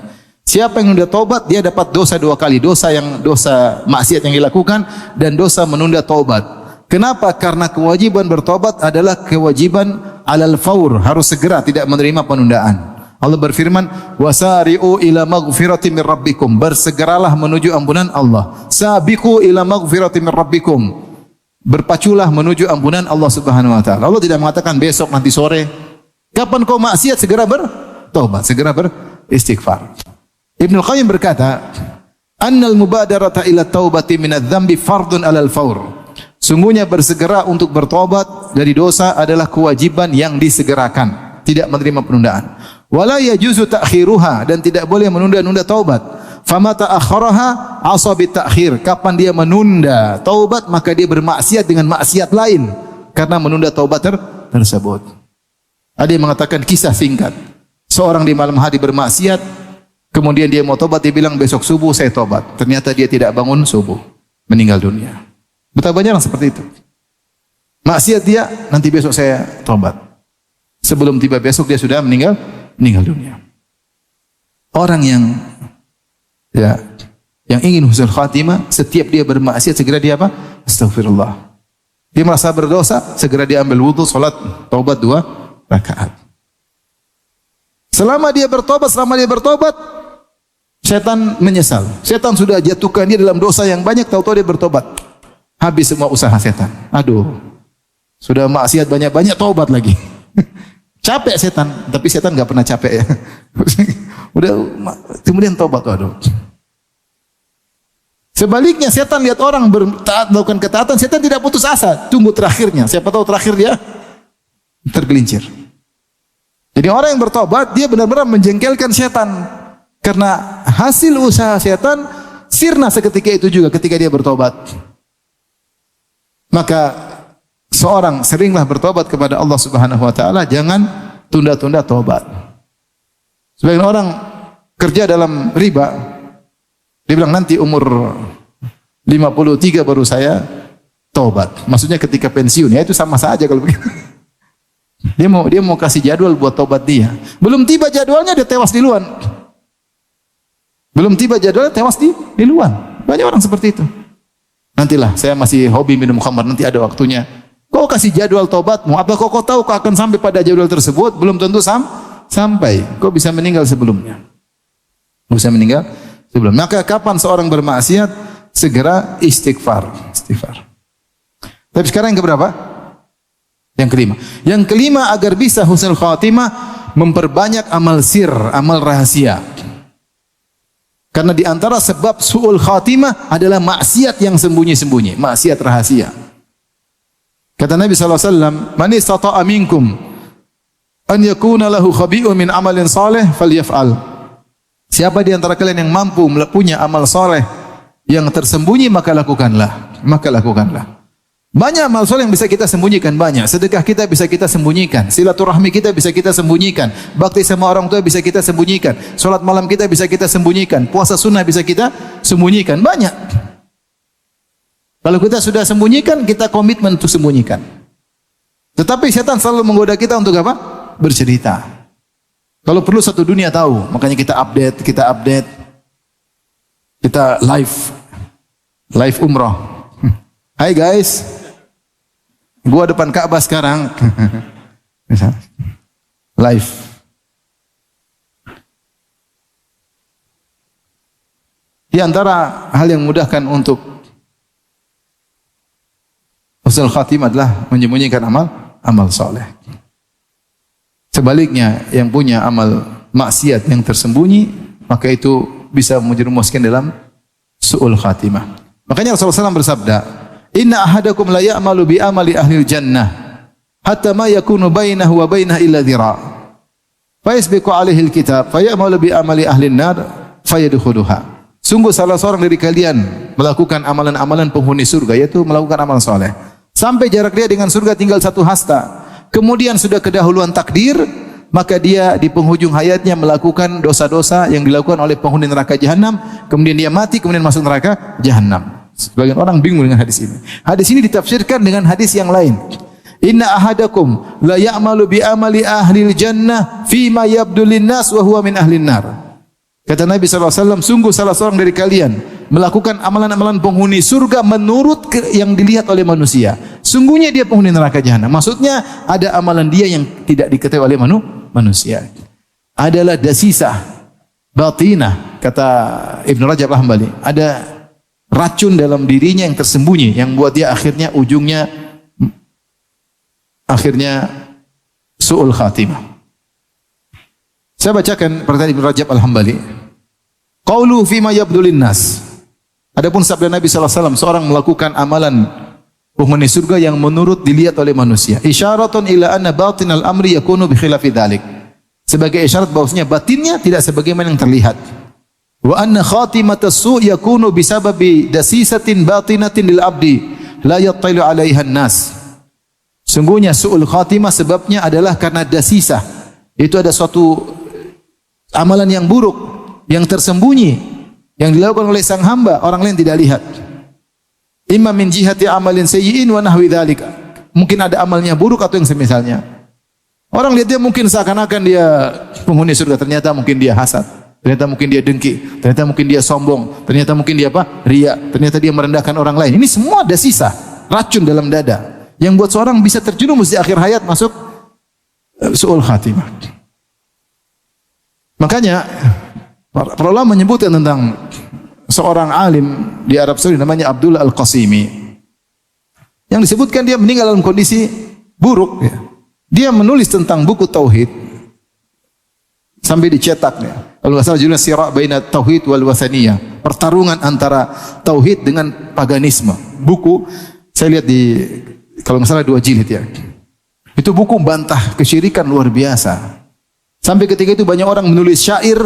Siapa yang menunda tobat dia dapat dosa 2 kali. Dosa maksiat yang dilakukan dan dosa menunda tobat. Kenapa? Karena kewajiban bertobat adalah kewajiban alal faur, harus segera, tidak menerima penundaan. Allah berfirman, "Wasari'u ila maghfiratin min rabbikum." Bersegeralah menuju ampunan Allah. Sabiqu ila maghfiratin min rabbikum. Berpaculah menuju ampunan Allah Subhanahu wa taala. Allah tidak mengatakan besok, nanti sore. Kapan kau maksiat segera bertobat, segera beristighfar. Ibnu Qayyim berkata, "Annal mubadarata ila taubati min adz-dzambi fardun 'alal faur." Sungguhnya bersegera untuk bertobat dari dosa adalah kewajiban yang disegerakan, tidak menerima penundaan. Wala yajuzu ta'khiruha, dan tidak boleh menunda-nunda taubat. Fama ta'akhkharaha asabi ta'khir. Kapan dia menunda taubat maka dia bermaksiat dengan maksiat lain karena menunda taubat tersebut. Ada yang mengatakan kisah singkat. Seorang di malam hari bermaksiat, kemudian dia mau taubat, dia bilang besok subuh saya taubat. Ternyata dia tidak bangun subuh, meninggal dunia. Betapa banyak orang seperti itu. Maksiat dia, nanti besok saya taubat. Sebelum tiba besok dia sudah meninggal dunia. Orang yang ingin husnul khatimah, setiap dia bermaksiat segera dia apa? Astagfirullah. Dia merasa berdosa, segera dia ambil wudu, salat taubat 2 rakaat. Selama dia bertobat, setan menyesal. Setan sudah jatuhkan dia dalam dosa yang banyak, tahu-tahu dia bertobat. Habis semua usaha setan. Aduh, sudah maksiat banyak-banyak, taubat lagi. Capek setan, tapi setan enggak pernah capek ya. Udah kemudian taubat, aduh. Sebaliknya setan lihat orang bertaat, melakukan ketaatan, setan tidak putus asa, tunggu terakhirnya. Siapa tahu terakhir dia tergelincir. Jadi orang yang bertobat dia benar-benar menjengkelkan setan, karena hasil usaha setan sirna seketika itu juga ketika dia bertobat. Maka seorang seringlah bertobat kepada Allah Subhanahu wa taala, jangan tunda-tunda tobat. Sebagian orang kerja dalam riba, dia bilang nanti umur 53 baru saya tobat. Maksudnya ketika pensiun, ya itu sama saja kalau begitu. Dia mau kasih jadwal buat tobat dia. Belum tiba jadwalnya dia tewas di luar. Belum tiba jadwalnya tewas di luar. Banyak orang seperti itu. Nantilah, saya masih hobi minum khamar, nanti ada waktunya. Kau kasih jadwal tobatmu, apakah kau tahu kau akan sampai pada jadwal tersebut? Belum tentu sampai. Kau bisa meninggal sebelumnya. Maka kapan seorang bermaksiat, segera istighfar. Tapi sekarang yang keberapa? Yang kelima agar bisa husnul khatimah, memperbanyak amal sir, amal rahasia. Karena di antara sebab su'ul khatimah adalah maksiat yang sembunyi-sembunyi, maksiat rahasia. Kata Nabi SAW, "Man istata'a minkum an yakuna lahu khabi'un min amalin salih falyaf'al." Siapa di antara kalian yang mampu punya amal saleh yang tersembunyi, maka lakukanlah. Banyak amal soleh yang bisa kita sembunyikan, banyak. Sedekah kita bisa kita sembunyikan, silaturahmi kita bisa kita sembunyikan, bakti sama orang tua bisa kita sembunyikan, salat malam kita bisa kita sembunyikan, puasa sunnah bisa kita sembunyikan, banyak. Kalau kita sudah sembunyikan, kita komitmen untuk sembunyikan. Tetapi setan selalu menggoda kita untuk apa? Bercerita. Kalau perlu satu dunia tahu, makanya kita update, kita live umrah. Hai guys, gua depan Ka'bah sekarang. Live. Di antara hal yang memudahkan untuk husnul khatimah adalah menyembunyikan amal saleh. Sebaliknya, yang punya amal maksiat yang tersembunyi, maka itu bisa menjerumuskan dalam su'ul khatimah. Makanya Rasulullah SAW bersabda, "Inna ahadakum la ya'malu bi amali ahli jannah hatta ma yakunu bainahu wa bainaha illa dhira'. Fa yasbiqu 'alaihi al-kitab fa ya'malu bi amali ahli an-nar fa yadkhuluha." Sungguh salah seorang dari kalian melakukan amalan-amalan penghuni surga, yaitu melakukan amal saleh, sampai jarak dia dengan surga tinggal 1 hasta. Kemudian sudah kedahuluan takdir, maka dia di penghujung hayatnya melakukan dosa-dosa yang dilakukan oleh penghuni neraka jahanam, kemudian dia mati, kemudian masuk neraka jahanam. Sebagian orang bingung dengan hadis ini. Hadis ini ditafsirkan dengan hadis yang lain. Inna ahadakum la ya'malu bi amali ahlil jannah fima yabdu linnas wa huwa min ahlin nar. Kata Nabi SAW, sungguh salah seorang dari kalian melakukan amalan-amalan penghuni surga menurut yang dilihat oleh manusia. Sungguhnya dia penghuni neraka jahanam. Maksudnya ada amalan dia yang tidak diketahui oleh manusia. Adalah dasisah batinah, kata Ibn Rajab Al-Hambali. Ada racun dalam dirinya yang tersembunyi, yang buat dia ujungnya su'ul khatimah. Saya bacakan perkataan Ibn Rajab Al-Hambali. Qaulu fima yabdulin nas. Adapun sabda Nabi SAW, seorang melakukan amalan penghuni surga yang menurut dilihat oleh manusia. Isyaratun ila anna batinal amri yakunu bi khilafi dzalik. Sebagai isyarat bahwasanya batinnya tidak sebagaimana yang terlihat. Wa anna khatimatas su' yakunu bisababi dasisatin batinatin lil abdi la yattailu 'alaiha an-nas. Sungguhnya su'ul khatimah sebabnya adalah karena dasisah. Itu ada suatu amalan yang buruk, yang tersembunyi, yang dilakukan oleh sang hamba, orang lain tidak lihat. Imma min jihati amalin sayyi'in wa nahwi dzalika. Mungkin ada amalnya buruk atau yang semisalnya. Orang lihat dia mungkin seakan-akan dia penghuni surga, ternyata mungkin dia hasad, ternyata mungkin dia dengki, ternyata mungkin dia sombong, ternyata mungkin dia riya, ternyata dia merendahkan orang lain. Ini semua ada sisa racun dalam dada yang buat seorang bisa terjerumus di akhir hayat masuk su'ul khatimah. Makanya para ulama menyebutkan tentang seorang alim di Arab Saudi namanya Abdullah Al-Qasimi. Yang disebutkan dia meninggal dalam kondisi buruk. Dia menulis tentang buku tauhid sampai dicetaknya. Kalau nggak salah judulnya Sira' baina Tauhid wal Wathaniyah. Pertarungan antara tauhid dengan paganisme. Buku saya lihat kalau nggak salah 2 jilid ya. Itu buku bantah kesyirikan luar biasa. Sampai ketika itu banyak orang menulis syair.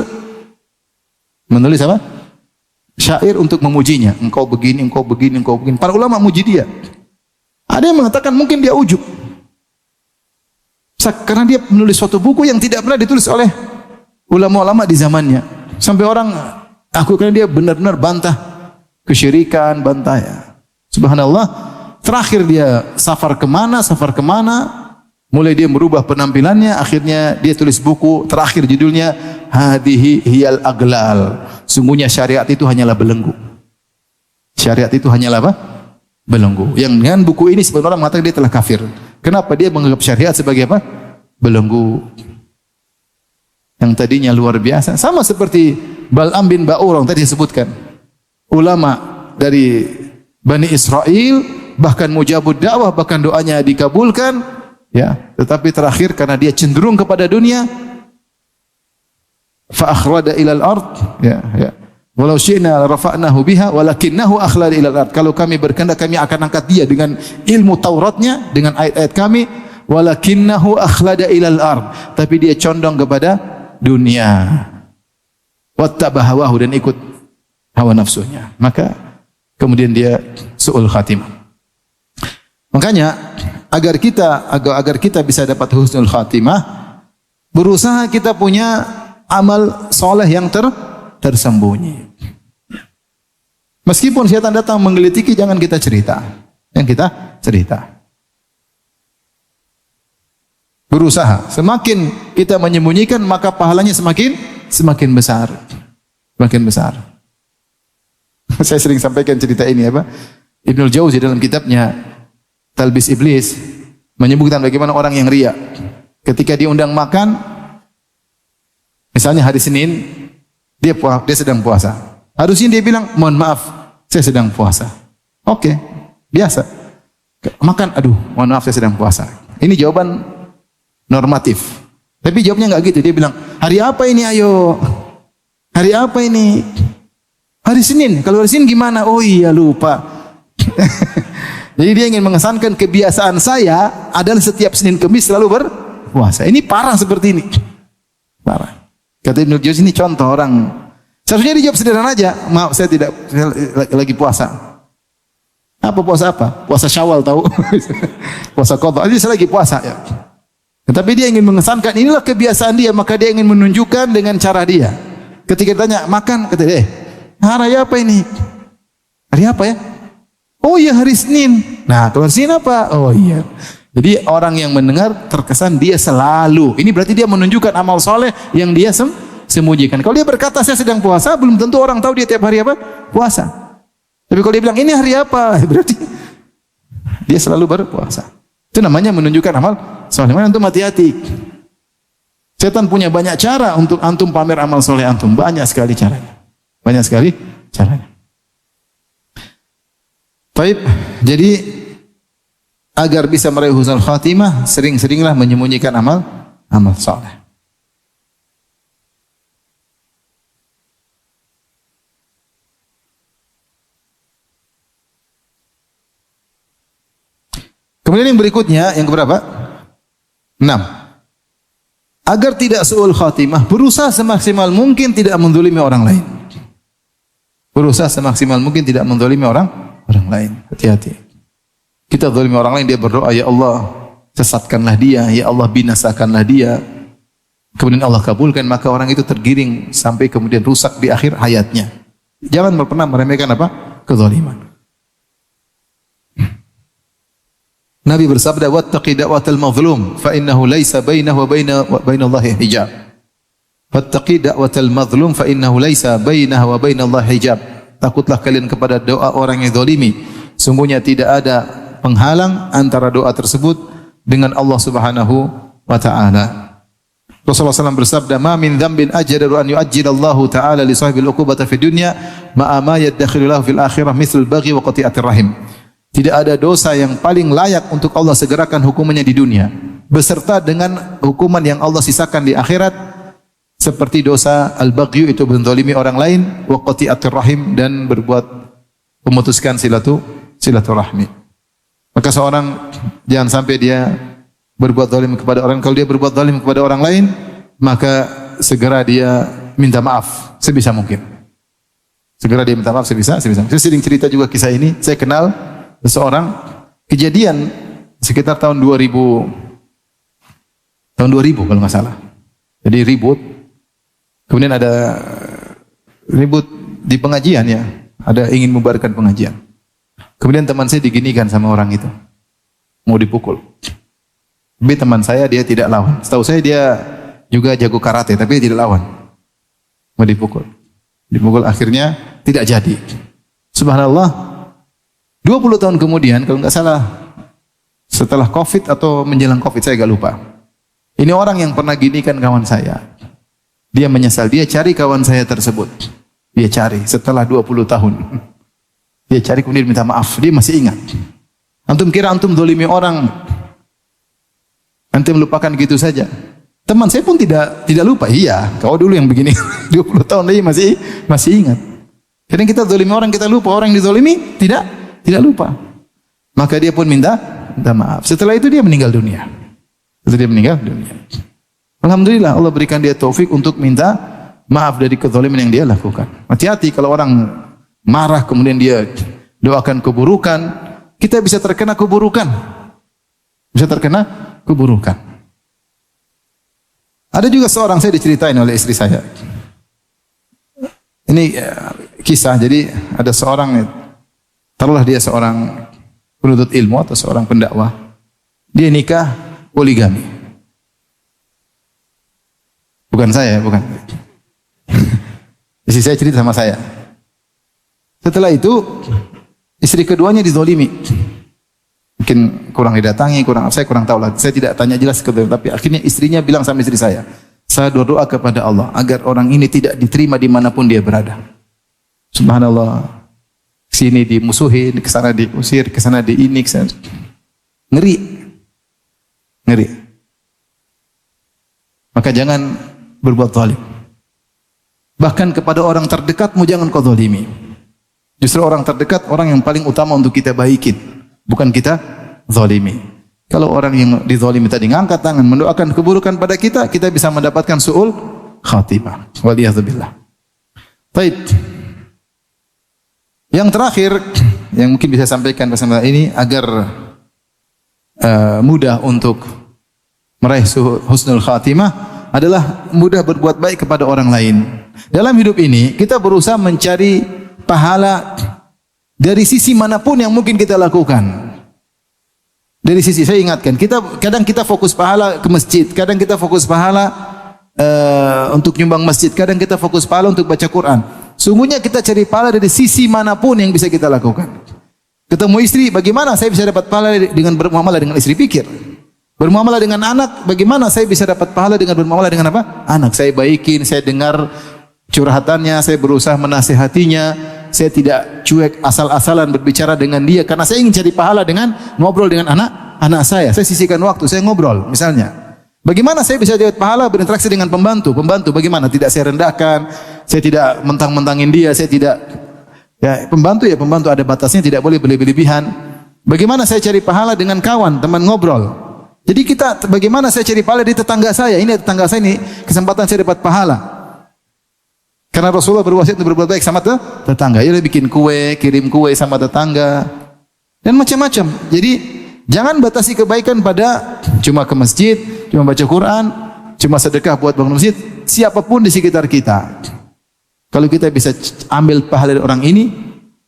Menulis apa? Syair untuk memujinya. Engkau begini, engkau begini, engkau begini. Para ulama muji dia. Ada yang mengatakan mungkin dia ujub. Karena dia menulis suatu buku yang tidak pernah ditulis oleh ulama-ulama di zamannya. Sampai orang karena dia benar-benar bantah kesyirikan, bantah ya. Subhanallah. Terakhir dia safar kemana. Mulai dia merubah penampilannya, akhirnya dia tulis buku terakhir judulnya Hadihi Hiyal Aglal. Sungguhnya syariat itu hanyalah belenggu. Syariat itu hanyalah apa? Belenggu. Yang dengan buku ini sebenarnya orang mengatakan dia telah kafir. Kenapa? Dia menganggap syariat sebagai apa? Belenggu. Yang tadinya luar biasa. Sama seperti Bal'am bin Ba'ur yang tadi disebutkan. Ulama dari Bani Israel, bahkan mujabud dakwah, bahkan doanya dikabulkan. Ya, tetapi terakhir karena dia cenderung kepada dunia, fa akhrada ilal ard, ya. Walau syi'na rafa'nahu biha walakinnahu akhlada ilal ard. Kalau kami berkehendak kami akan angkat dia dengan ilmu Tauratnya, dengan ayat-ayat kami, walakinnahu akhlada ilal ard. Tapi dia condong kepada dunia. Wattabahawahu, dan ikut hawa nafsunya. Maka kemudian dia su'ul khatimah. Makanya agar kita bisa dapat husnul khatimah, berusaha kita punya amal soleh yang tersembunyi. Meskipun syaitan datang menggelitiki, jangan kita cerita. Yang kita cerita. Berusaha. Semakin kita menyembunyikan maka pahalanya semakin besar. Semakin besar. Saya sering sampaikan cerita ini apa? Ibnul Jauzi dalam kitabnya Talbis Iblis menyebutkan bagaimana orang yang riya. Ketika diundang makan, misalnya hari Senin, dia sedang puasa. Harusnya dia bilang, mohon maaf, saya sedang puasa. Oke, biasa. Makan, aduh, mohon maaf saya sedang puasa. Ini jawaban normatif. Tapi jawabnya enggak gitu. Dia bilang, hari apa ini ayo? Hari apa ini? Hari Senin. Kalau hari Senin gimana? Oh iya lupa. Jadi dia ingin mengesankan kebiasaan saya adalah setiap Senin Kemis selalu berpuasa. Ini parah seperti ini. Parah. Kata Ibnu Jauzi ini contoh orang. Seharusnya dijawab sederhana aja. Maaf saya lagi puasa. Apa puasa apa? Puasa Syawal tahu? Puasa qadha. Jadi saya lagi puasa ya. Tetapi dia ingin mengesankan inilah kebiasaan dia, maka dia ingin menunjukkan dengan cara dia. Ketika ditanya makan, kata dia, hari apa ini? Hari apa ya? Oh iya hari Senin. Nah, kalau Senin apa? Oh iya. Jadi orang yang mendengar terkesan dia selalu. Ini berarti dia menunjukkan amal soleh yang dia sembunyikan. Kalau dia berkata saya sedang puasa, belum tentu orang tahu dia tiap hari apa? Puasa. Tapi kalau dia bilang ini hari apa? Berarti dia selalu berpuasa. Itu namanya menunjukkan amal soleh. Mana antum hati-hati. Setan punya banyak cara untuk antum pamer amal soleh antum. Banyak sekali caranya. Banyak sekali caranya. Baik, jadi agar bisa meraih husnul khatimah, sering-seringlah menyembunyikan amal soleh. Kemudian yang berikutnya, yang keberapa? 6. Agar tidak su'ul khatimah, berusaha semaksimal mungkin tidak menzalimi orang lain. Berusaha semaksimal mungkin tidak menzalimi orang lain. Hati-hati. Kita zalimi orang lain, dia berdoa, ya Allah, sesatkanlah dia, ya Allah, binasakanlah dia. Kemudian Allah kabulkan, maka orang itu tergiring sampai kemudian rusak di akhir hayatnya. Jangan pernah meremehkan apa? Kezaliman. Nabi bersabda, wattaqi da'watal mazlum fa innahu laisa bainahu wa bainallahi hijab. Wattaqi da'watal mazlum fa innahu laisa bainahu wa bainallahi hijab. Takutlah kalian kepada doa orang yang zalimi. Sungguhnya tidak ada penghalang antara doa tersebut dengan Allah Subhanahu wa taala. Rasulullah SAW bersabda, "Ma min dzambin ajdaru an yu'ajjilallahu ta'ala li sahibil uqubata fid dunya ma yaddakhilu lahu fil akhirah mithlul baghi wa qati'atir rahim." Tidak ada dosa yang paling layak untuk Allah segerakan hukumannya di dunia beserta dengan hukuman yang Allah sisakan di akhirat, seperti dosa al-baghyu, itu menzalimi orang lain, wa qati'atir rahim, dan berbuat memutuskan silaturahmi. Maka seorang jangan sampai dia berbuat zalim kepada orang. Kalau dia berbuat zalim kepada orang lain, maka segera dia minta maaf sebisa mungkin. Segera dia minta maaf sebisa mungkin. Saya sering cerita juga kisah ini. Saya kenal seseorang, kejadian sekitar tahun 2000 kalau nggak salah. Jadi ribut. Kemudian ada ribut di pengajian ya. Ada ingin membubarkan pengajian. Kemudian teman saya diginikan sama orang itu. Mau dipukul. Tapi teman saya dia tidak lawan. Setahu saya dia juga jago karate, tapi dia tidak lawan. Mau dipukul. Dipukul, akhirnya tidak jadi. Subhanallah. 20 tahun kemudian, kalau nggak salah, setelah Covid atau menjelang Covid, saya agak lupa. Ini orang yang pernah ginikan kawan saya. Dia menyesal. Dia cari kawan saya tersebut. Dia cari setelah 20 tahun. Dia cari kemudian minta maaf. Dia masih ingat. Antum kira antum zalimi orang, antum lupakan gitu saja. Teman saya pun tidak lupa. Iya, kau dulu yang begini. 20 tahun lagi masih ingat. Kadang kita zalimi orang, kita lupa. Orang yang dizalimi tidak lupa. Maka dia pun minta maaf. Setelah itu dia meninggal dunia. Alhamdulillah Allah berikan dia taufik untuk minta maaf dari kezaliman yang dia lakukan. Hati-hati kalau orang marah kemudian dia doakan keburukan, kita bisa terkena keburukan. Ada juga seorang, saya diceritain oleh istri saya. Ini kisah, jadi ada seorang, taruhlah dia seorang penuntut ilmu atau seorang pendakwah. Dia nikah poligami. Bukan saya, bukan. Istri saya cerita sama saya. Setelah itu, istri keduanya dizolimi. Mungkin kurang didatangi, saya kurang tahu lah. Saya tidak tanya jelas tapi akhirnya istrinya bilang sama istri saya berdoa kepada Allah agar orang ini tidak diterima dimanapun dia berada. Subhanallah. Sini dimusuhin, ke sana diusir, ke sana ini, ke sana. Ngeri. Ngeri. Maka jangan berbuat zalim. Bahkan kepada orang terdekatmu jangan kau zalimi. Justru orang terdekat orang yang paling utama untuk kita baikin, bukan kita zalimi. Kalau orang yang dizalimi tadi ngangkat tangan mendoakan keburukan pada kita, kita bisa mendapatkan su'ul khatimah. Waliyadzubillah. Baik. Yang terakhir yang mungkin bisa sampaikan bersama ini agar mudah untuk meraih husnul khatimah adalah mudah berbuat baik kepada orang lain. Dalam hidup ini kita berusaha mencari pahala dari sisi manapun yang mungkin kita lakukan. Dari sisi, saya ingatkan, kadang kita fokus pahala ke masjid, kadang kita fokus pahala untuk nyumbang masjid, kadang kita fokus pahala untuk baca Quran. Sungguhnya kita cari pahala dari sisi manapun yang bisa kita lakukan. Ketemu istri, bagaimana saya bisa dapat pahala dengan bermuamalah dengan istri? Pikir. Bermuamalah dengan anak, bagaimana saya bisa dapat pahala dengan bermuamalah dengan apa? Anak saya baikin, saya dengar curhatannya, saya berusaha menasihatinya, saya tidak cuek asal-asalan berbicara dengan dia karena saya ingin cari pahala dengan ngobrol dengan anak saya. Saya sisihkan waktu, saya ngobrol misalnya. Bagaimana saya bisa dapat pahala berinteraksi dengan pembantu? Pembantu bagaimana? Tidak saya rendahkan, saya tidak mentang-mentangin dia, saya tidak pembantu ada batasnya, tidak boleh berlebihan. Bagaimana saya cari pahala dengan kawan, teman ngobrol? Jadi bagaimana saya cari pahala di tetangga saya? Ini tetangga saya ini kesempatan saya dapat pahala. Karena Rasulullah berwasiat untuk berbuat baik sama tetangga. Ia bikin kue, kirim kue sama tetangga dan macam-macam. Jadi jangan batasi kebaikan pada cuma ke masjid, cuma baca Quran, cuma sedekah buat bangun masjid. Siapapun di sekitar kita, kalau kita bisa ambil pahala dari orang ini,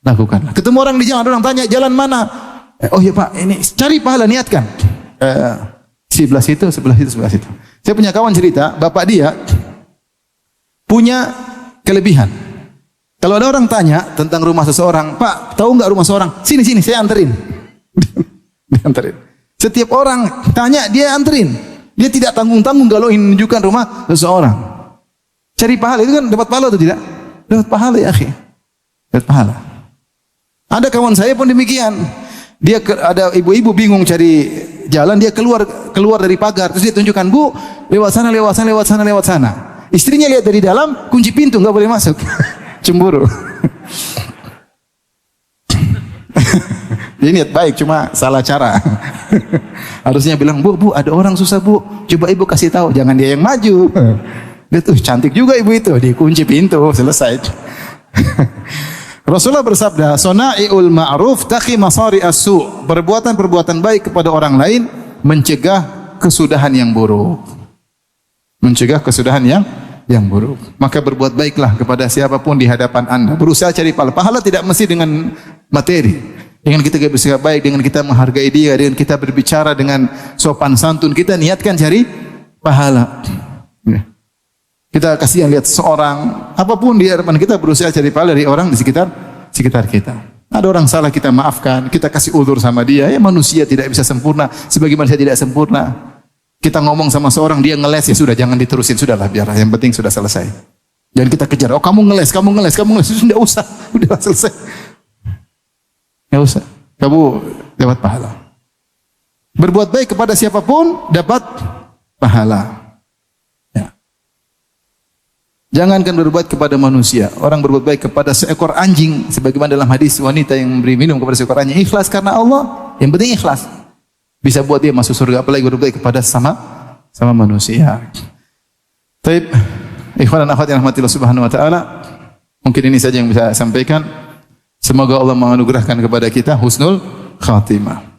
lakukanlah. Ketemu orang di jalan, orang tanya jalan mana? Oh ya Pak, ini cari pahala, niatkan. Sebelah situ. Saya punya kawan cerita, bapak dia punya kelebihan. Kalau ada orang tanya tentang rumah seseorang, Pak, tahu nggak rumah seseorang? Sini, saya anterin. Dia anterin. Setiap orang tanya, dia anterin. Dia tidak tanggung-tanggung kalau ingin menunjukkan rumah seseorang. Cari pahala itu kan dapat pahala atau tidak? Dapat pahala ya, akhi. Dapat pahala. Ada kawan saya pun demikian. Dia ada ibu-ibu bingung cari jalan, dia keluar dari pagar, terus dia tunjukkan, Bu, lewat sana. Istrinya lihat dari dalam, kunci pintu, nggak boleh masuk. Cemburu. Dia niat baik, cuma salah cara. Harusnya bilang, Bu, ada orang susah, Bu. Coba ibu kasih tahu, jangan dia yang maju. Dia tuh cantik juga ibu itu, dikunci pintu, selesai. Rasulullah bersabda, "Sona'iul ma'ruf taqi masari as-su." Perbuatan baik kepada orang lain mencegah kesudahan yang buruk. Mencegah kesudahan yang buruk. Maka berbuat baiklah kepada siapapun di hadapan Anda. Berusaha cari pahala. Pahala tidak mesti dengan materi. Dengan kita bersikap baik, dengan kita menghargai dia, dengan kita berbicara dengan sopan santun, kita niatkan cari pahala. Kita kasihan lihat seorang, apapun di hadapan kita, berusaha cari pahala dari orang di sekitar kita. Ada orang salah, kita maafkan, kita kasih uzur sama dia. Ya manusia tidak bisa sempurna, sebagaimana saya tidak sempurna. Kita ngomong sama seorang, dia ngeles, ya sudah, jangan diterusin, sudahlah, biar yang penting sudah selesai. Jangan kita kejar, oh kamu ngeles, sudah usah, udah selesai. Nggak usah, kamu dapat pahala. Berbuat baik kepada siapapun dapat pahala. Ya. Jangankan berbuat kepada manusia, orang berbuat baik kepada seekor anjing, sebagaimana dalam hadis wanita yang memberi minum kepada seekor anjing, ikhlas karena Allah, yang penting ikhlas. Bisa buat dia masuk surga, apalagi berbuat baik kepada sama manusia. Taib, ikhwan dan akhwat yang rahmatillah subhanahu wa ta'ala, mungkin ini saja yang bisa saya sampaikan. Semoga Allah menganugerahkan kepada kita husnul khatimah.